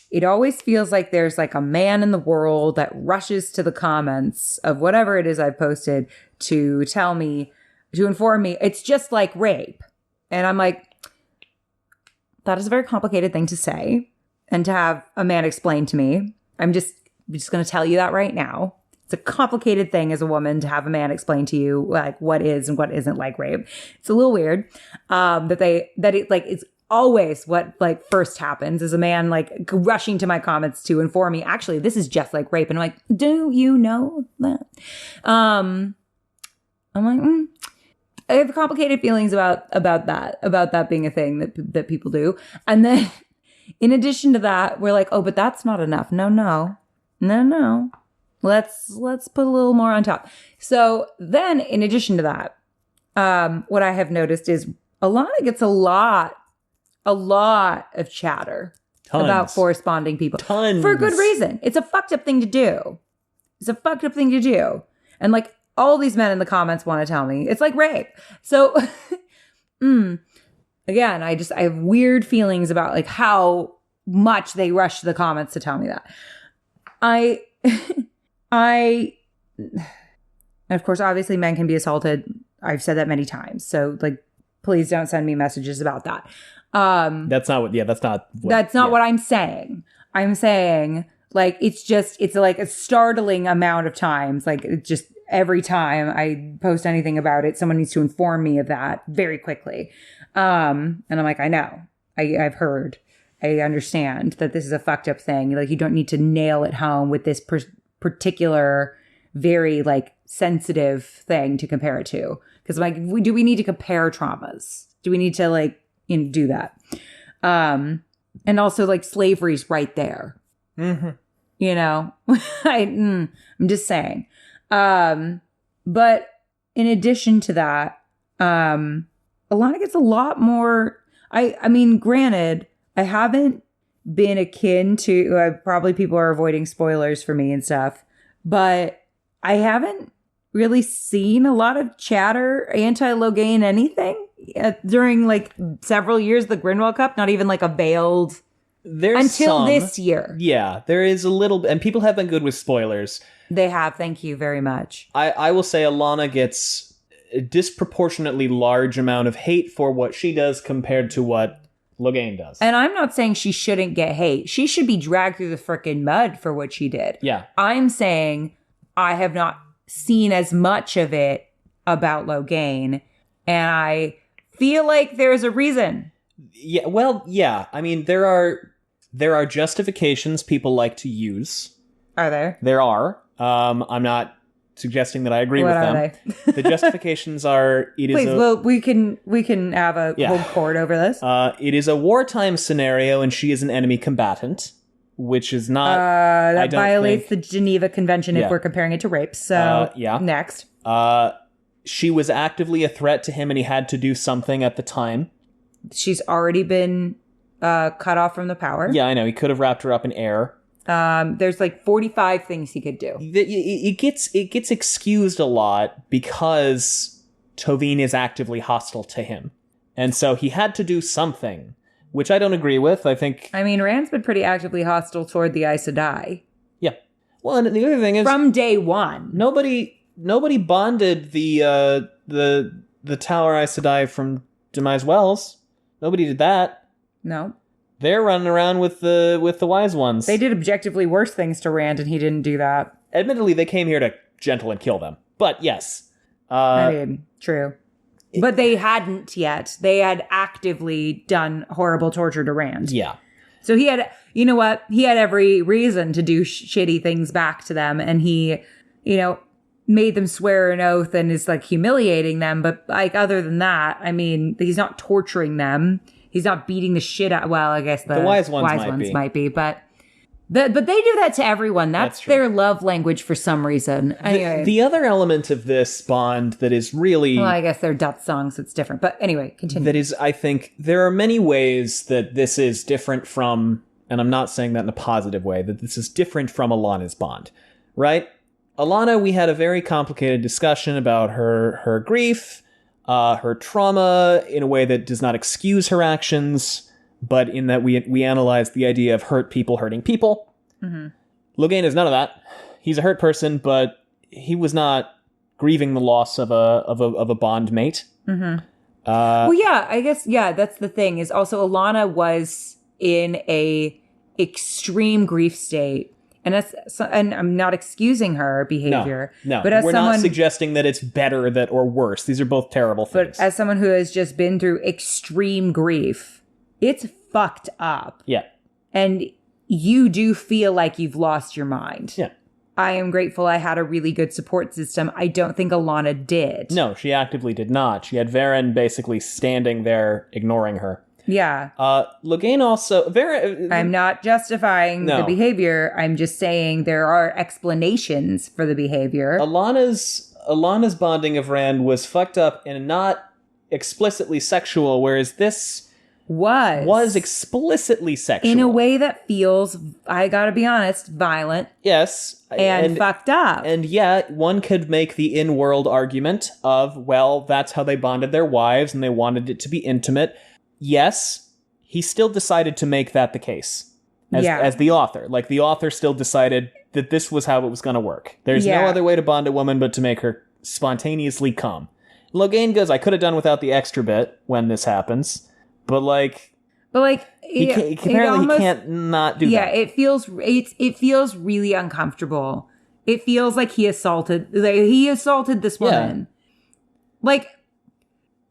it always feels like there's, like, a man in the world that rushes to the comments of whatever it is I've posted to tell me, to inform me, it's just like rape. And I'm like, that is a very complicated thing to say and to have a man explain to me. I'm just going to tell you that right now. It's a complicated thing as a woman to have a man explain to you, like, what is and what isn't like rape. It's a little weird it's always what, like, first happens is a man, like, rushing to my comments to inform me, actually, this is just like rape. And I'm like, do you know that? I'm like, I have complicated feelings about that being a thing that people do. And then in addition to that, we're like, oh, but that's not enough. No. Let's put a little more on top. So then in addition to that, what I have noticed is Alana gets a lot of chatter about force bonding people. Tons. For a good reason. It's a fucked up thing to do. And, like, all these men in the comments want to tell me it's like rape. So, again, I have weird feelings about, like, how much they rush to the comments to tell me that. Of course, obviously men can be assaulted. I've said that many times. So, like, please don't send me messages about that. That's not what I'm saying. I'm saying, like, it's like a startling amount of times. Like, it just, every time I post anything about it, someone needs to inform me of that very quickly. And I'm like, I know. I've heard. I understand that this is a fucked up thing. Like, you don't need to nail it home with this particular, very, like, sensitive thing to compare it to. Because, like, do we need to compare traumas? Do we need to, like, do that? And also, like, slavery's right there. Mm-hmm. You know? I'm just saying. But in addition to that, Alana gets a lot more. I mean, granted, I haven't been akin to, probably people are avoiding spoilers for me and stuff, but I haven't really seen a lot of chatter anti-Logain anything during, like, several years of the Grinwell Cup, not even, like, a veiled until this year. Yeah, there is a little, and people have been good with spoilers. They have. Thank you very much. I will say Alana gets a disproportionately large amount of hate for what she does compared to what Logain does. And I'm not saying she shouldn't get hate. She should be dragged through the frickin' mud for what she did. Yeah. I'm saying I have not seen as much of it about Logain And I feel like there's a reason. Yeah, well, yeah. I mean, there are justifications people like to use. Are there? There are. I'm not suggesting that I agree with them. What are they? The justifications are Please, we can have a whole court over this. It is a wartime scenario, and she is an enemy combatant, which is not. That violates the Geneva Convention if we're comparing it to rape. So next, she was actively a threat to him, and he had to do something at the time. She's already been cut off from the power. Yeah, I know. He could have wrapped her up in air. There's like 45 things he could do. It gets excused a lot because Tovine is actively hostile to him. And so he had to do something, which I don't agree with. I mean, Rand's been pretty actively hostile toward the Aes Sedai. Yeah. Well, and the other thing is... From day one. Nobody bonded the Tower Aes Sedai from Demise Wells. Nobody did that. No. They're running around with the wise ones. They did objectively worse things to Rand, and he didn't do that. Admittedly, they came here to gentle and kill them. But yes. True. But they hadn't yet. They had actively done horrible torture to Rand. Yeah. So he had, you know what? He had every reason to do shitty things back to them. And he, made them swear an oath and is like humiliating them. But like, other than that, I mean, he's not torturing them. He's not beating the shit out. Well, I guess the wise ones might be. But they do that to everyone. That's their love language for some reason. Anyway. The other element of this bond that is really... Well, I guess they're death songs. It's different. But anyway, continue. That is, I think, there are many ways that this is different from, and I'm not saying that in a positive way, that this is different from Alana's bond, right? Alana, we had a very complicated discussion about her grief, her trauma, in a way that does not excuse her actions, but in that we analyzed the idea of hurt people hurting people. Mm-hmm. Logain is none of that. He's a hurt person, but he was not grieving the loss of a bond mate. Mm-hmm. Well, yeah, I guess, that's the thing, is also Alana was in a extreme grief state. And I'm not excusing her behavior. No, but we're not suggesting that it's better or worse. These are both terrible things. But as someone who has just been through extreme grief, it's fucked up. Yeah. And you do feel like you've lost your mind. Yeah. I am grateful I had a really good support system. I don't think Alana did. No, she actively did not. She had Varen basically standing there ignoring her. Yeah. Logain also... I'm not justifying the behavior. I'm just saying there are explanations for the behavior. Alana's bonding of Rand was fucked up and not explicitly sexual, whereas this was explicitly sexual. In a way that feels, I gotta be honest, violent. Yes. And fucked up. And yet, one could make the in-world argument of, well, that's how they bonded their wives and they wanted it to be intimate. Yes, he still decided to make that the case as the author. Like, the author still decided that this was how it was going to work. There's no other way to bond a woman but to make her spontaneously come. Logain goes, I could have done without the extra bit when this happens, but he can't not do that. Yeah, it feels really uncomfortable. It feels like he assaulted this woman. Yeah.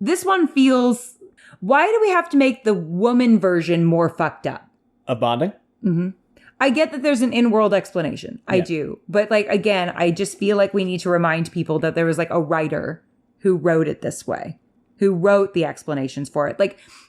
This one feels... Why do we have to make the woman version more fucked up? Of bonding? Mm-hmm. I get that there's an in-world explanation. I do. But, again, I just feel like we need to remind people that there was, a writer who wrote it this way, who wrote the explanations for it.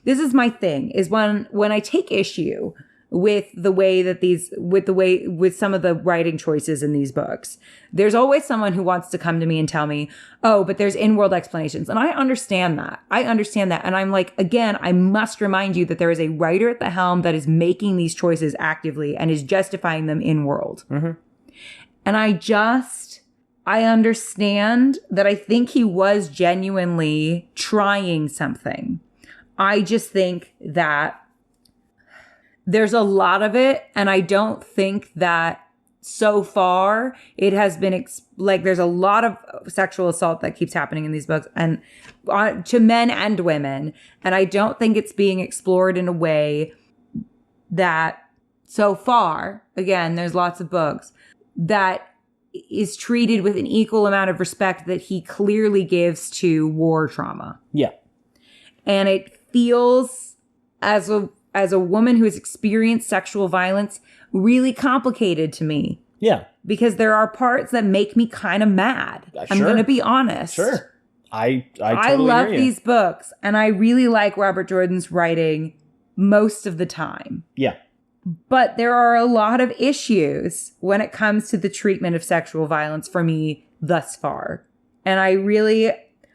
This is my thing, is when I take issue with the way that with some of the writing choices in these books, there's always someone who wants to come to me and tell me, oh, but there's in-world explanations. And I understand that. And I'm again, I must remind you that there is a writer at the helm that is making these choices actively and is justifying them in-world. Mm-hmm. And I understand that I think he was genuinely trying something. I just think that there's a lot of it, and I don't think that so far it has been there's a lot of sexual assault that keeps happening in these books, and to men and women, and I don't think it's being explored in a way that so far, again, there's lots of books, that is treated with an equal amount of respect that he clearly gives to war trauma. Yeah. And it feels, as a woman who has experienced sexual violence, really complicated to me. Yeah. Because there are parts that make me kind of mad. I'm going to be honest. Sure. I totally love hear you. these books, and I really like Robert Jordan's writing most of the time. Yeah. But there are a lot of issues when it comes to the treatment of sexual violence for me thus far. And I really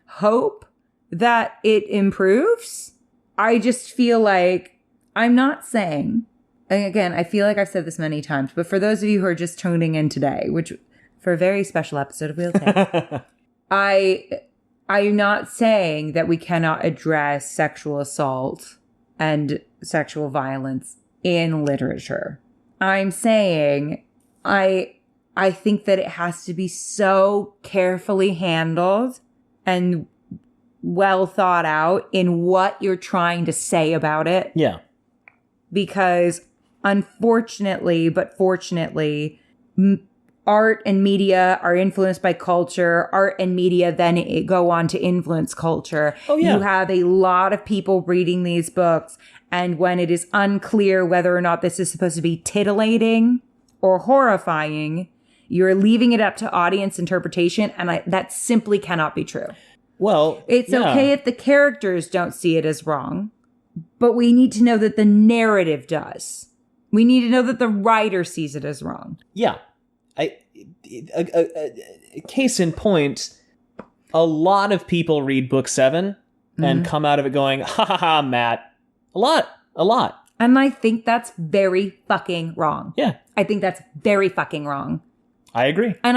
hope that it improves. I just feel like I'm not saying, and again, I feel like I've said this many times, but for those of you who are just tuning in today, which for a very special episode of Wheel Take, I'm not saying that we cannot address sexual assault and sexual violence in literature. I'm saying I think that it has to be so carefully handled and well thought out in what you're trying to say about it. Yeah. Because unfortunately, but fortunately, art and media are influenced by culture. Art and media then go on to influence culture. Oh, yeah. You have a lot of people reading these books. And when it is unclear whether or not this is supposed to be titillating or horrifying, you're leaving it up to audience interpretation. And that simply cannot be true. Well, it's okay if the characters don't see it as wrong, but we need to know that the narrative does. We need to know that the writer sees it as wrong. Yeah. Case in point, a lot of people read book 7 and come out of it going, ha ha ha, Matt. A lot. And I think that's very fucking wrong. Yeah. I think that's very fucking wrong. I agree. And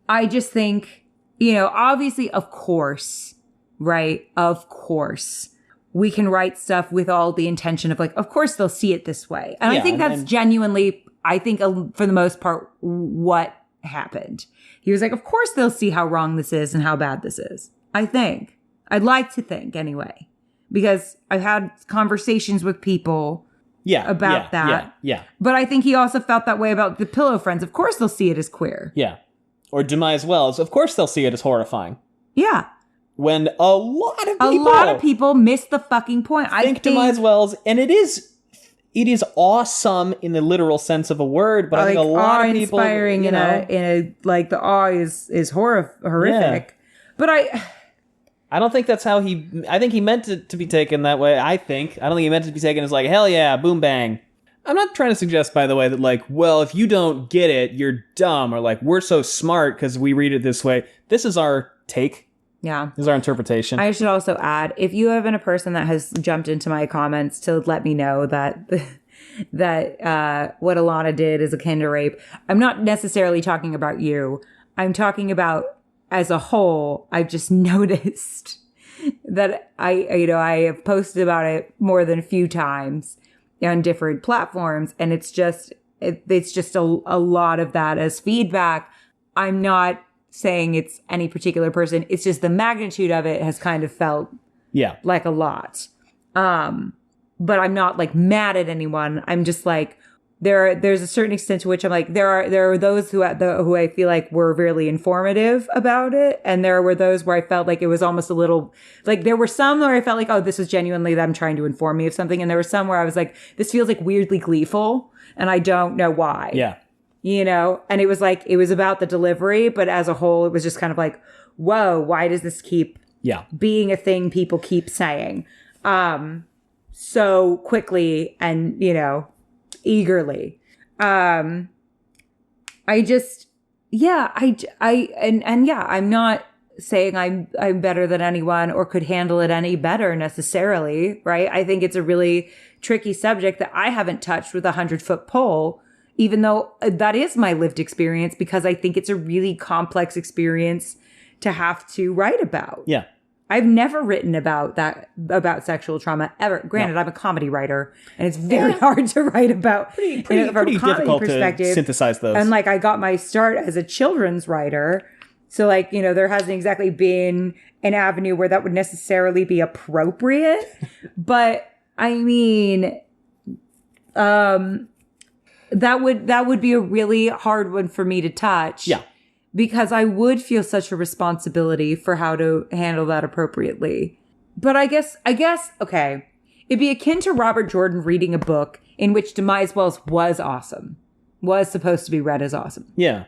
I just think, obviously, of course, right? Of course, we can write stuff with all the intention of of course they'll see it this way. And I think that's genuinely, for the most part, what happened. He was like, of course they'll see how wrong this is and how bad this is. I'd like to think anyway. Because I've had conversations with people about that. Yeah. But I think he also felt that way about the Pillow Friends. Of course they'll see it as queer. Yeah. Or Demise Wells. Of course they'll see it as horrifying. Yeah. When a lot of people miss the fucking point. I think Demise Wells, and it is awesome in the literal sense of a word, but I think a lot of people, inspiring in a the awe is horrific. Yeah. But I don't think that's how I think he meant it to be taken that way. I don't think he meant it to be taken as hell yeah, boom bang. I'm not trying to suggest, by the way, that well, if you don't get it, you're dumb, or we're so smart because we read it this way. This is our take. Yeah. This is our interpretation. I should also add, if you have been a person that has jumped into my comments to let me know that what Alana did is akin to rape, I'm not necessarily talking about you. I'm talking about, as a whole, I've just noticed that I have posted about it more than a few times on different platforms, and it's just a lot of that as feedback. I'm not saying it's any particular person. It's just the magnitude of it has kind of felt like a lot. But I'm not mad at anyone. I'm just there's a certain extent to which I'm there are those who I feel were really informative about it, and there were those where I felt it was almost a little there were some where I felt oh, this is genuinely them trying to inform me of something, and there were some where I was this feels weirdly gleeful, and I don't know why. Yeah, and it was it was about the delivery, but as a whole, it was just kind of whoa, why does this keep being a thing people keep saying so quickly and eagerly. I'm not saying I'm better than anyone or could handle it any better necessarily, right? I think it's a really tricky subject that I haven't touched with a 100-foot pole, even though that is my lived experience, because I think it's a really complex experience to have to write about. Yeah. I've never written about sexual trauma ever. Granted, I'm a comedy writer, and it's very hard to write about pretty from a comedy difficult perspective. To synthesize those. And I got my start as a children's writer, so there hasn't exactly been an avenue where that would necessarily be appropriate. But I mean, that would be a really hard one for me to touch. Yeah. Because I would feel such a responsibility for how to handle that appropriately. But I guess, okay. It'd be akin to Robert Jordan reading a book in which Demise Wells was awesome. Was supposed to be read as awesome. Yeah.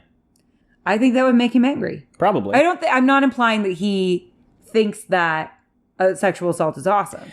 I think that would make him angry. Probably. I'm not implying that he thinks that sexual assault is awesome.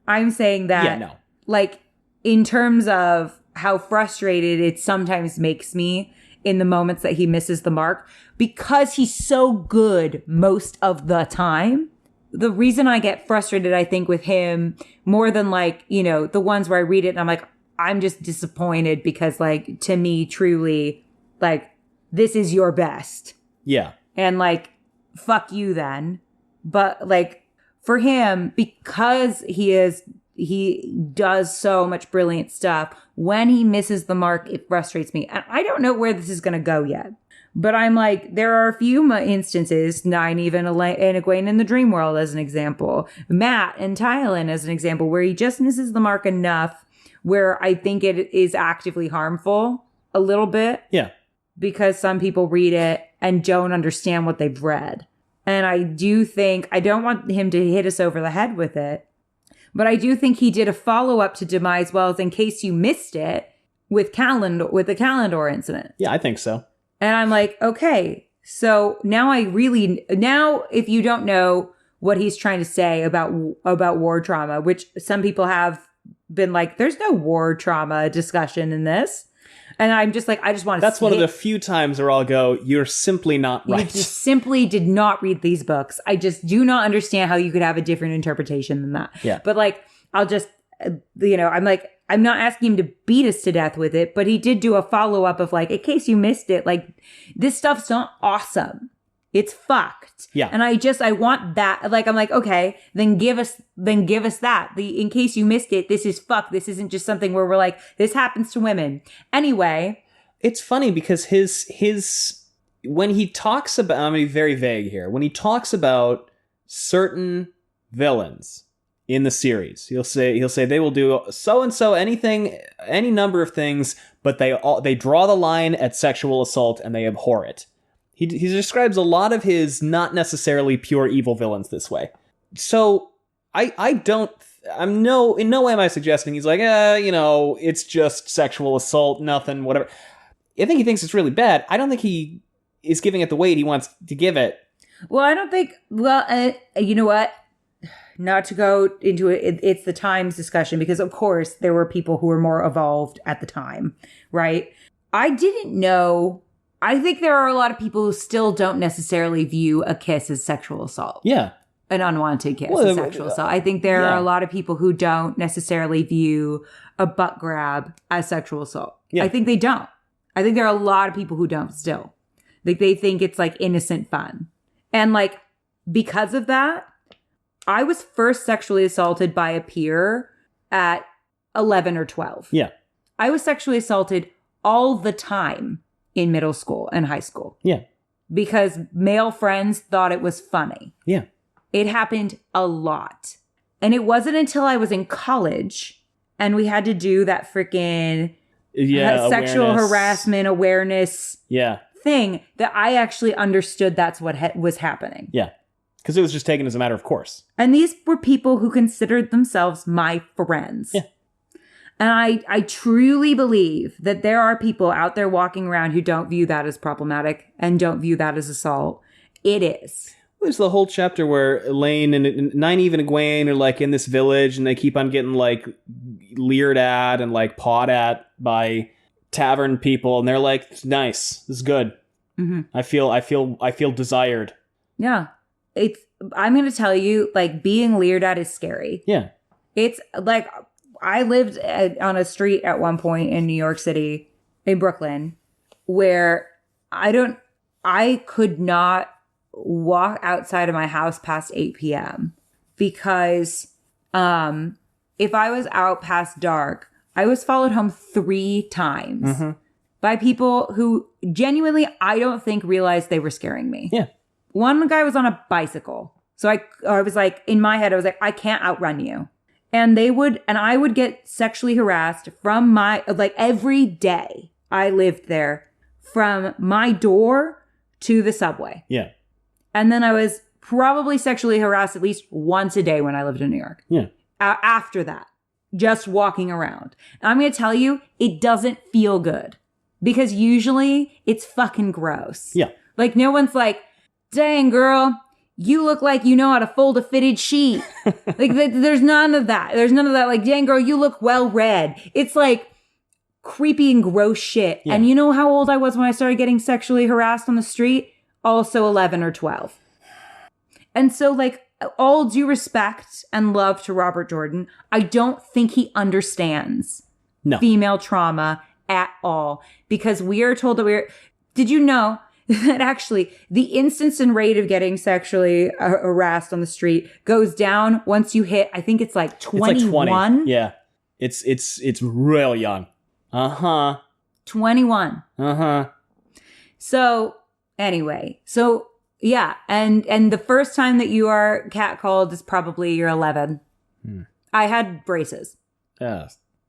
I'm saying that, like, in terms of how frustrated it sometimes makes me in the moments that he misses the mark, because he's so good most of the time. The reason I get frustrated, I think, with him more than, like, you know, the ones where I read it and I'm like, I'm just disappointed because, like, to me, truly, like, this is your best. Yeah. And, like, fuck you then. But, like, for him, because he does so much brilliant stuff, when he misses the mark, it frustrates me. And I don't know where this is going to go yet. But I'm like, there are a few instances, Nynaeve and Egwene in the Dream World as an example, Matt and Tylan as an example, where he just misses the mark enough where I think it is actively harmful a little bit. Yeah. Because some people read it and don't understand what they've read. And I do think, I don't want him to hit us over the head with it, but I do think he did a follow-up to Demise Wells, in case you missed it, with the Calendar incident. Yeah, I think so. And I'm like, okay, so now if you don't know what he's trying to say about war trauma, which some people have been like, there's no war trauma discussion in this. And I'm just like, I just want to. That's one of the few times where I'll go, you're simply not right. You just simply did not read these books. I just do not understand how you could have a different interpretation than that. Yeah. But, like, I'll just, I'm like, I'm not asking him to beat us to death with it, but he did do a follow-up of, like, in case you missed it, like, this stuff's not awesome. It's fucked. Yeah. And I want that. Like, I'm like, okay, then give us that. In case you missed it, this is fucked. This isn't just something where we're like, this happens to women. Anyway. It's funny because his when he talks about, I'm going to be very vague here. When he talks about certain villains in the series, he'll say they will do so-and-so anything, any number of things, but they draw the line at sexual assault and they abhor it. He describes a lot of his not necessarily pure evil villains this way. So in no way am I suggesting he's like, it's just sexual assault, nothing, whatever. I think he thinks it's really bad. I don't think he is giving it the weight he wants to give it. Well, I don't think, you know what? Not to go into it, it's the times discussion, because of course there were people who were more evolved at the time, right? I didn't know. I think there are a lot of people who still don't necessarily view a kiss as sexual assault. Yeah. An unwanted kiss as sexual assault. I think there are a lot of people who don't necessarily view a butt grab as sexual assault. Yeah. I think they don't. I think there are a lot of people who don't still. Like, they think it's, like, innocent fun. And, like, because of that, I was first sexually assaulted by a peer at 11 or 12. Yeah. I was sexually assaulted all the time in middle school and high school. Yeah. Because male friends thought it was funny. Yeah. It happened a lot. And it wasn't until I was in college and we had to do that freaking sexual harassment awareness thing that I actually understood that's what was happening. Yeah. Because it was just taken as a matter of course. And these were people who considered themselves my friends. Yeah. And I truly believe that there are people out there walking around who don't view that as problematic and don't view that as assault. It is. There's the whole chapter where Elaine and Nynaeve and Egwene are, like, in this village and they keep on getting, like, leered at and, like, pawed at by tavern people, and they're like, it's nice, this is good. Mm-hmm. I feel desired. Yeah. I'm going to tell you, like, being leered at is scary. Yeah. It's like, I lived on a street at one point in New York City, in Brooklyn, where I could not walk outside of my house past 8 p.m. because if I was out past dark, I was followed home 3 times by people who genuinely, I don't think, realized they were scaring me. Yeah. One guy was on a bicycle. So I was like, in my head, I was like, I can't outrun you. And I would get sexually harassed from my, like every day I lived there, from my door to the subway. Yeah. And then I was probably sexually harassed at least once a day when I lived in New York. Yeah. After that, just walking around. And I'm going to tell you, it doesn't feel good because usually it's fucking gross. Yeah. Like no one's like, dang girl, you look like you know how to fold a fitted sheet. Like there's none of that. There's none of that. Like, dang girl, you look well read. It's like creepy and gross shit. Yeah. And you know how old I was when I started getting sexually harassed on the street? Also 11 or 12. And so like all due respect and love to Robert Jordan, I don't think he understands female trauma at all, because we are told that did you know that actually the instance and rate of getting sexually harassed on the street goes down once you hit, I think it's like 21. It's like 20. Yeah. It's real young. 21. So anyway, yeah. And the first time that you are catcalled is probably you're 11. I had braces. Yeah.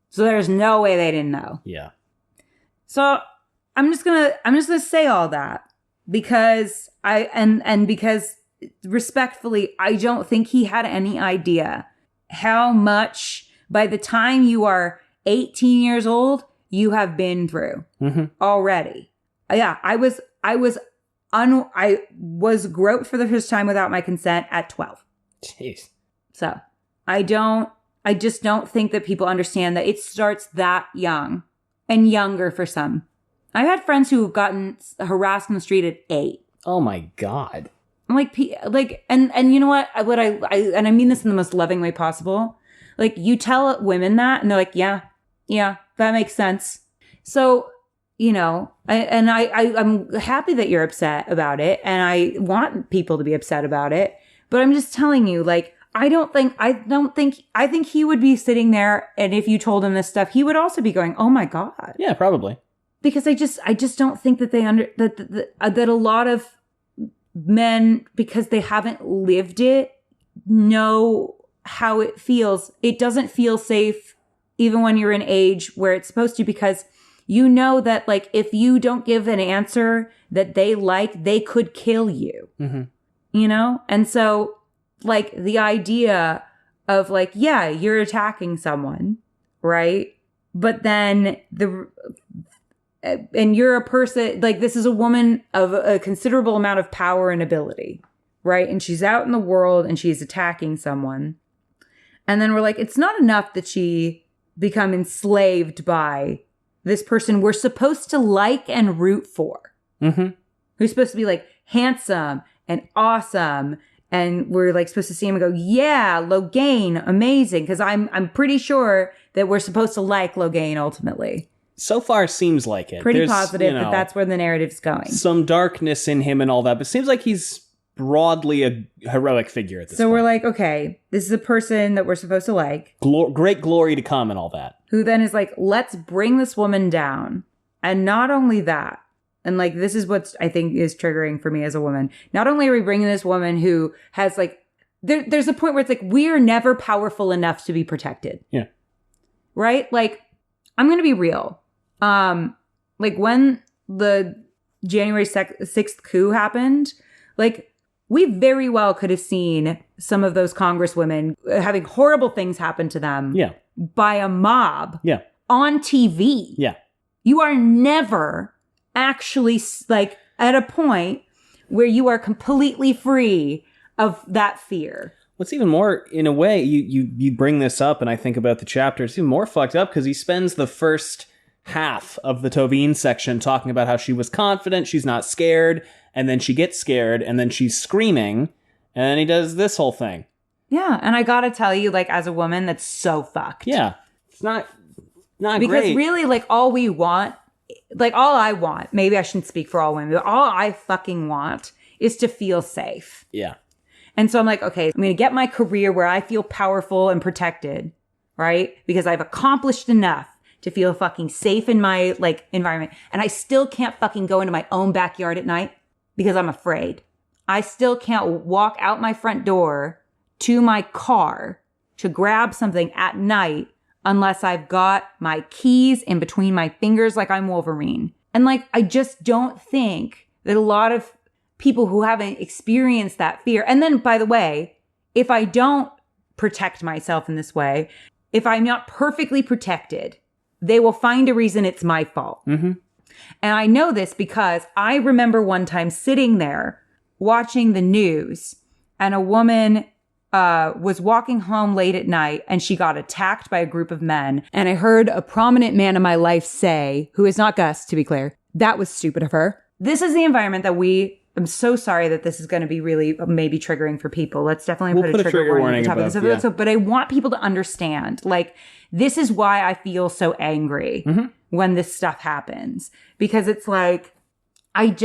So there's no way they didn't know. Yeah. So I'm just gonna say all that because because respectfully, I don't think he had any idea how much by the time you are 18 years old, you have been through already. Yeah, I was groped for the first time without my consent at 12. Jeez. So I just don't think that people understand that it starts that young and younger for some. I've had friends who have gotten harassed on the street at 8. Oh my God. I'm like, and you know what? I mean this in the most loving way possible. Like you tell women that and they're like, yeah, that makes sense. So, you know, I'm happy that you're upset about it. And I want people to be upset about it. But I'm just telling you, like, I think he would be sitting there. And if you told him this stuff, he would also be going, oh my God. Yeah, probably. Because I just don't think that that a lot of men, because they haven't lived it, know how it feels. It doesn't feel safe even when you're in age where it's supposed to, because you know that like if you don't give an answer that they like, they could kill you. You know? And so like the idea of like, yeah, you're attacking someone, right? But then and you're a person, like this is a woman of a considerable amount of power and ability, right? And she's out in the world and she's attacking someone. And then we're like, it's not enough that she become enslaved by this person we're supposed to like and root for. Who's supposed to be like handsome and awesome. And we're like supposed to see him and go, yeah, Logain, amazing. Because I'm pretty sure that we're supposed to like Logain ultimately. So far seems like it. Pretty positive that that's where the narrative's going. Some darkness in him and all that, but it seems like he's broadly a heroic figure at this point. So we're like, okay, this is a person that we're supposed to like. Great glory to come and all that. Who then is like, let's bring this woman down. And not only that, and like this is what I think is triggering for me as a woman. Not only are we bringing this woman who has like, there's a point where it's like, we're never powerful enough to be protected. Yeah. Right? Like, I'm going to be real. Like when the January 6th coup happened, like we very well could have seen some of those congresswomen having horrible things happen to them by a mob on TV. Yeah. You are never actually like at a point where you are completely free of that fear. What's even more, in a way, you bring this up and I think about the chapter, it's even more fucked up because he spends the first half of the Tovine section talking about how she was confident, she's not scared, and then she gets scared, and then she's screaming, and then he does this whole thing. Yeah, and I gotta tell you, like, as a woman, that's so fucked. Yeah, it's not because great. Because really, like, all we want, like, all I want, maybe I shouldn't speak for all women, but all I fucking want is to feel safe. Yeah. And so I'm like, okay, I'm gonna get my career where I feel powerful and protected, right? Because I've accomplished enough to feel fucking safe in my like environment. And I still can't fucking go into my own backyard at night because I'm afraid. I still can't walk out my front door to my car to grab something at night unless I've got my keys in between my fingers like I'm Wolverine. And like, I just don't think that a lot of people who haven't experienced that fear. And then, by the way, if I don't protect myself in this way, if I'm not perfectly protected, they will find a reason it's my fault. Mm-hmm. And I know this because I remember one time sitting there watching the news, and a woman was walking home late at night and she got attacked by a group of men. And I heard a prominent man in my life say, who is not Gus, to be clear, that was stupid of her. This is the environment that I'm so sorry that this is going to be really maybe triggering for people. Let's definitely put a trigger warning at the top of this. Yeah. But I want people to understand, like, this is why I feel so angry when this stuff happens. Because it's like, and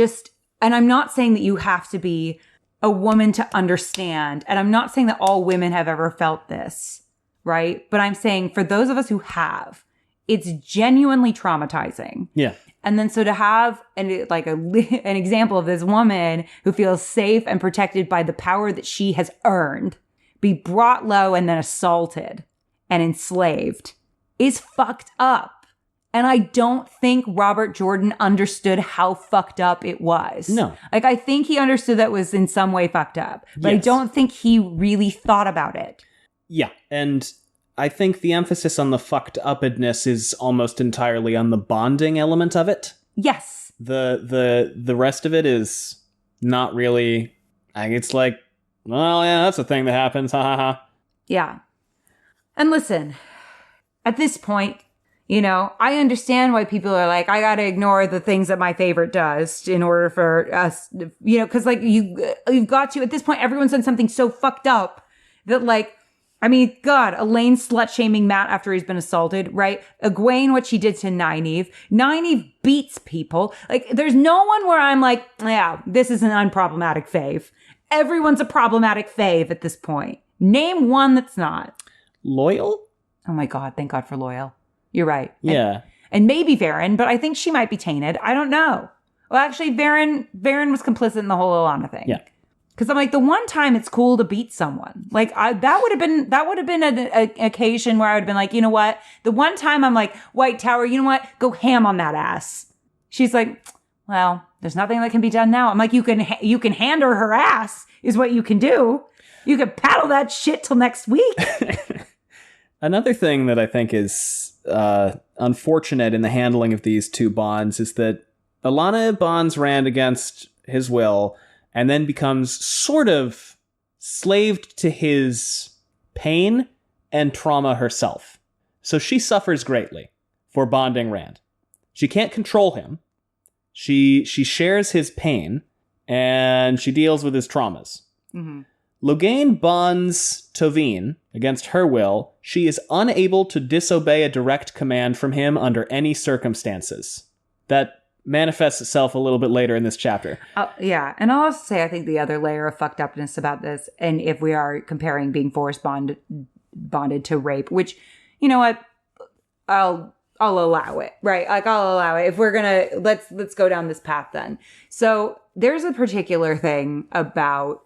I'm not saying that you have to be a woman to understand. And I'm not saying that all women have ever felt this, right? But I'm saying for those of us who have, it's genuinely traumatizing. Yeah. And then so to have an example of this woman who feels safe and protected by the power that she has earned, be brought low and then assaulted and enslaved is fucked up. And I don't think Robert Jordan understood how fucked up it was. No. Like, I think he understood that it was in some way fucked up, but yes. I don't think he really thought about it. Yeah. And I think the emphasis on the fucked upness is almost entirely on the bonding element of it. Yes. The rest of it is not really, it's like, well, yeah, that's a thing that happens. Ha ha ha. Yeah. And listen, at this point, you know, I understand why people are like, I gotta ignore the things that my favorite does in order for us, you know, because like you've got to, at this point, everyone's done something so fucked up that like, I mean, God, Elaine slut-shaming Matt after he's been assaulted, right? Egwene, what she did to Nynaeve. Nynaeve beats people. Like, there's no one where I'm like, yeah, this is an unproblematic fave. Everyone's a problematic fave at this point. Name one that's not. Loyal? Oh my God, thank God for Loyal. You're right. Yeah. And maybe Varen, but I think she might be tainted. I don't know. Well, actually, Varen was complicit in the whole Olenna thing. Yeah. Because I'm like, the one time it's cool to beat someone, like that would have been an occasion where I would have been like, you know what? The one time I'm like, White Tower, you know what? Go ham on that ass. She's like, well, there's nothing that can be done now. I'm like, you can hand her ass is what you can do. You can paddle that shit till next week. Another thing that I think is unfortunate in the handling of these two bonds is that Olenna bonds Rand against his will and then becomes sort of slaved to his pain and trauma herself. So she suffers greatly for bonding Rand. She can't control him. She shares his pain, and she deals with his traumas. Mm-hmm. Logain bonds Tovine against her will. She is unable to disobey a direct command from him under any circumstances. That manifests itself a little bit later in this chapter. Yeah. And I'll also say, I think the other layer of fucked upness about this, and if we are comparing being forced bonded to rape, which, you know what, I'll allow it, right? Like, I'll allow it. If we're gonna, let's go down this path then. So there's a particular thing about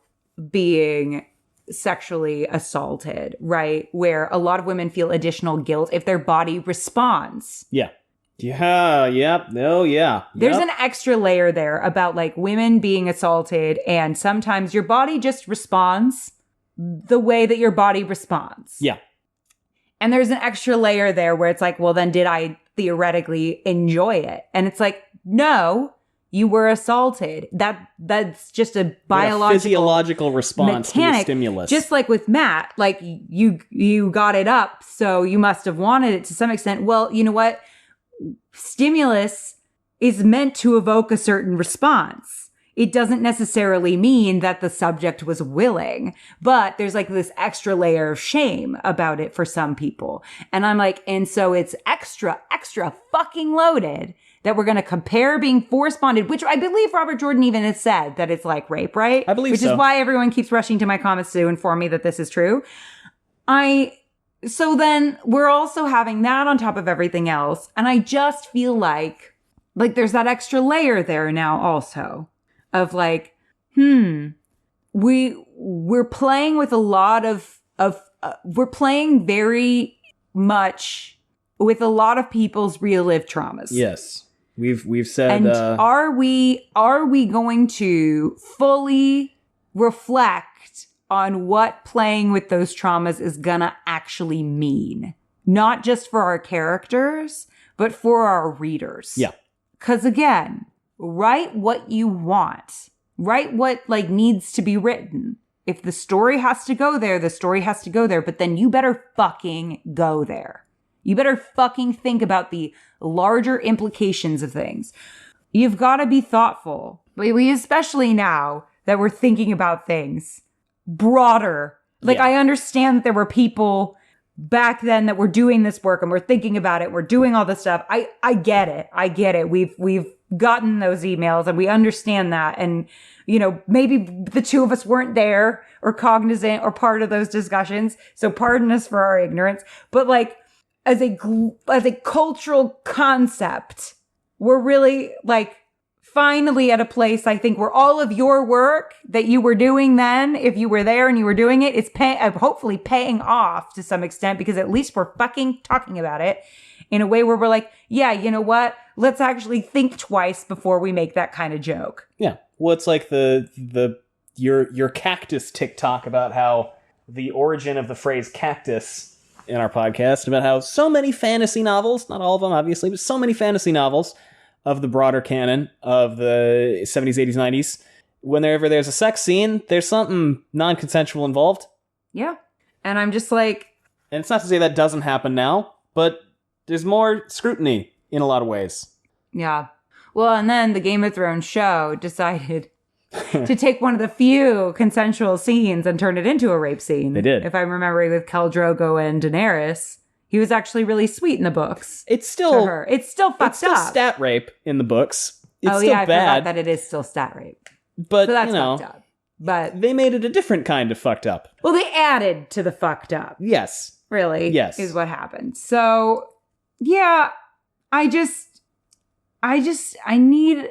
being sexually assaulted, right? Where a lot of women feel additional guilt if their body responds. Yeah. Yeah, yep, oh yeah. Yep. There's an extra layer there about like women being assaulted, and sometimes your body just responds the way that your body responds. Yeah. And there's an extra layer there where it's like, well, then did I theoretically enjoy it? And it's like, no, you were assaulted. That's just a biological, physiological response mechanic, to the stimulus. Just like with Matt, like you got it up, so you must have wanted it to some extent. Well, you know what? Stimulus is meant to evoke a certain response. It doesn't necessarily mean that the subject was willing, but there's like this extra layer of shame about it for some people. And I'm like, and so it's extra fucking loaded that we're going to compare being force bonded, which I believe Robert Jordan even has said that it's like rape, right? I believe so. Which is why everyone keeps rushing to my comments to inform me that this is true. So then we're also having that on top of everything else. And I just feel like there's that extra layer there now also of like, we're playing with a lot of we're playing very much with a lot of people's real-lived traumas. Yes. We've said... And are we going to fully reflect on what playing with those traumas is gonna actually mean? Not just for our characters, but for our readers. Yeah. Because again, write what you want. Write what needs to be written. If the story has to go there, the story has to go there. But then you better fucking go there. You better fucking think about the larger implications of things. You've got to be thoughtful. We especially now that we're thinking about things broader. I understand that there were people back then that were doing this work and we're thinking about it. We're doing all this stuff. I get it. I get it. We've gotten those emails and we understand that. And, maybe the two of us weren't there or cognizant or part of those discussions. So pardon us for our ignorance. But as a cultural concept, we're really finally at a place, I think, where all of your work that you were doing then, if you were there and you were doing it, is hopefully paying off to some extent, because at least we're fucking talking about it in a way where we're like, yeah, you know what? Let's actually think twice before we make that kind of joke. Yeah. Well, it's like your cactus TikTok about how the origin of the phrase cactus in our podcast, about how so many fantasy novels, not all of them obviously, but so many fantasy novels of the broader canon of the 70s, 80s, 90s, whenever there's a sex scene, there's something non-consensual involved. Yeah. And I'm just like... And it's not to say that doesn't happen now, but there's more scrutiny in a lot of ways. Yeah. Well, and then the Game of Thrones show decided to take one of the few consensual scenes and turn it into a rape scene. They did. If I'm remembering, with Khal Drogo and Daenerys. He was actually really sweet in the books. It's still... To her. It's still fucked up. It's still stat rape in the books. It's still I bad. forgot that it is still stat rape. But, so that's fucked up. But they made it a different kind of fucked up. Well, they added to the fucked up. Yes. Really. Yes. Is what happened. So, yeah, I just need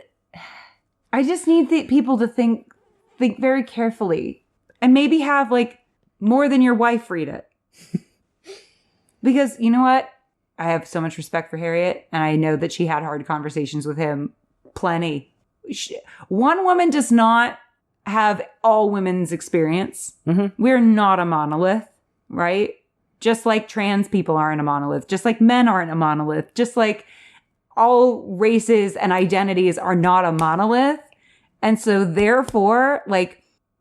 the people to think very carefully and maybe have more than your wife read it. Because you know what? I have so much respect for Harriet, and I know that she had hard conversations with him. Plenty. One woman does not have all women's experience. Mm-hmm. We're not a monolith, right? Just like trans people aren't a monolith. Just like men aren't a monolith. Just like all races and identities are not a monolith. And so therefore,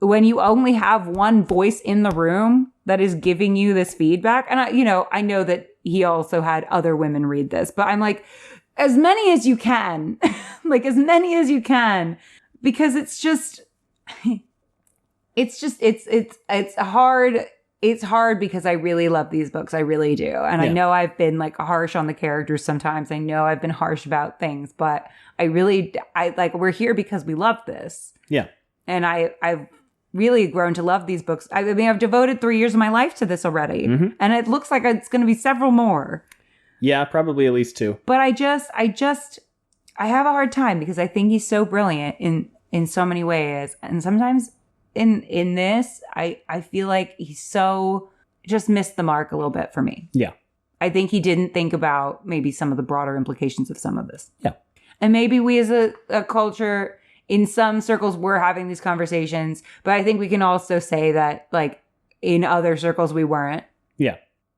when you only have one voice in the room that is giving you this feedback, and I know that he also had other women read this, but I'm like, as many as you can, as many as you can, because it's hard. It's hard because I really love these books. I really do. And I know I've been harsh on the characters sometimes. I know I've been harsh about things, but we're here because we love this. Yeah. And I've really grown to love these books. I mean, I've devoted 3 years of my life to this already. Mm-hmm. And it looks like it's going to be several more. Yeah, probably at least 2. But I have a hard time because I think he's so brilliant in so many ways. And sometimes in this, I feel like he's so just missed the mark a little bit for me. Yeah. I think he didn't think about maybe some of the broader implications of some of this. Yeah. And maybe we as a culture, in some circles, we're having these conversations, but I think we can also say that in other circles, we weren't. Yeah.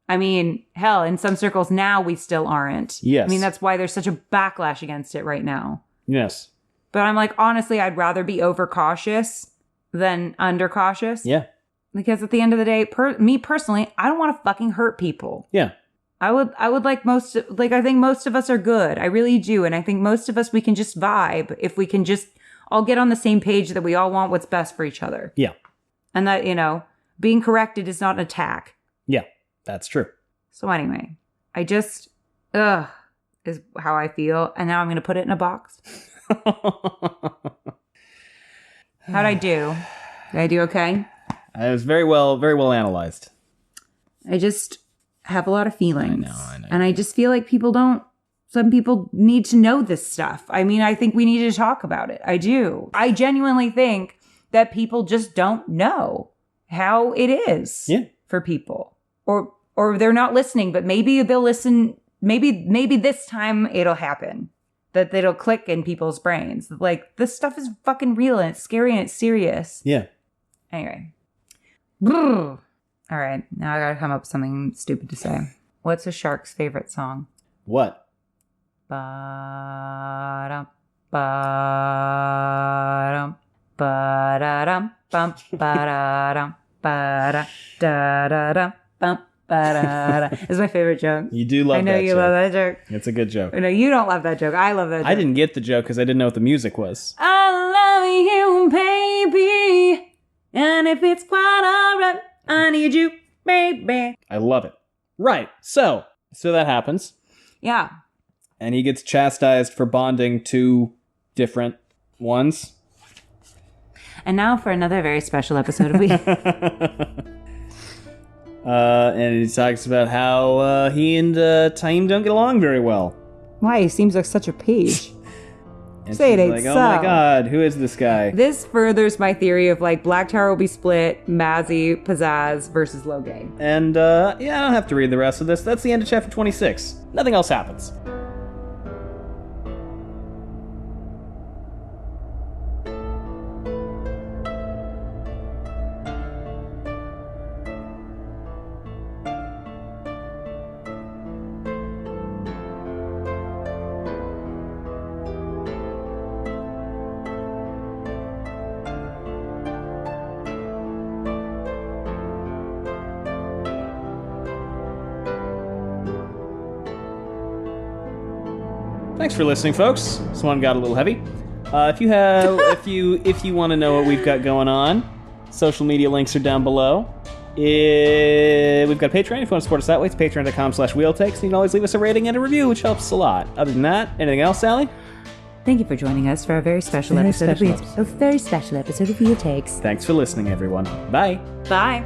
I mean, hell, in some circles now, we still aren't. Yes. I mean, that's why there's such a backlash against it right now. Yes. But I'm honestly, I'd rather be overcautious than undercautious. Yeah. Because at the end of the day, me personally, I don't want to fucking hurt people. Yeah. I would I think most of us are good. I really do. And I think most of us, we can just vibe if we can just all get on the same page that we all want what's best for each other. Yeah. And that, being corrected is not an attack. Yeah, that's true. So anyway, I just, is how I feel. And now I'm going to put it in a box. How'd I do? Did I do okay? It was very well analyzed. I just have a lot of feelings. I know. And I just feel like some people need to know this stuff. I mean, I think we need to talk about it. I do. I genuinely think that people just don't know how it is for people. or they're not listening, but maybe they'll listen. Maybe this time it'll happen. That it'll click in people's brains. Like, this stuff is fucking real and it's scary and it's serious. Yeah. Anyway. All right. Now I gotta come up with something stupid to say. What's a shark's favorite song? What? Ba-dum, ba-dum, ba-da-dum, bum, ba-da-dum, ba-da-da-da-dum, bum, ba-da-da. It's my favorite joke. You do love that joke. I know you love that joke. It's a good joke. No, you don't love that joke. I love that joke. I didn't get the joke because I didn't know what the music was. I love you, baby. And if it's quite alright, I need you, baby. I love it. Right. So that happens. Yeah. And he gets chastised for bonding two different ones. And now for another very special episode of We. And he talks about how he and Taim don't get along very well. Why? He seems like such a page. And Say it she's ain't like, so. oh my god, who is this guy? This furthers my theory of like Black Tower will be split, Mazzy, Pizzazz versus Logay. And I don't have to read the rest of this. That's the end of chapter 26. Nothing else happens. Thanks for listening, folks. This one got a little heavy. If you want to know what we've got going on, social media links are down below. We've got Patreon. If you want to support us that way, it's patreon.com/wheeltakes. You can always leave us a rating and a review, which helps a lot. Other than that, anything else, Sally? Thank you for joining us for a very special episode of Wheel Takes. Thanks for listening, everyone. Bye. Bye.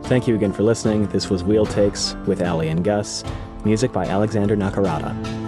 Thank you again for listening. This was Wheel Takes with Allie and Gus. Music by Alexander Nakarada.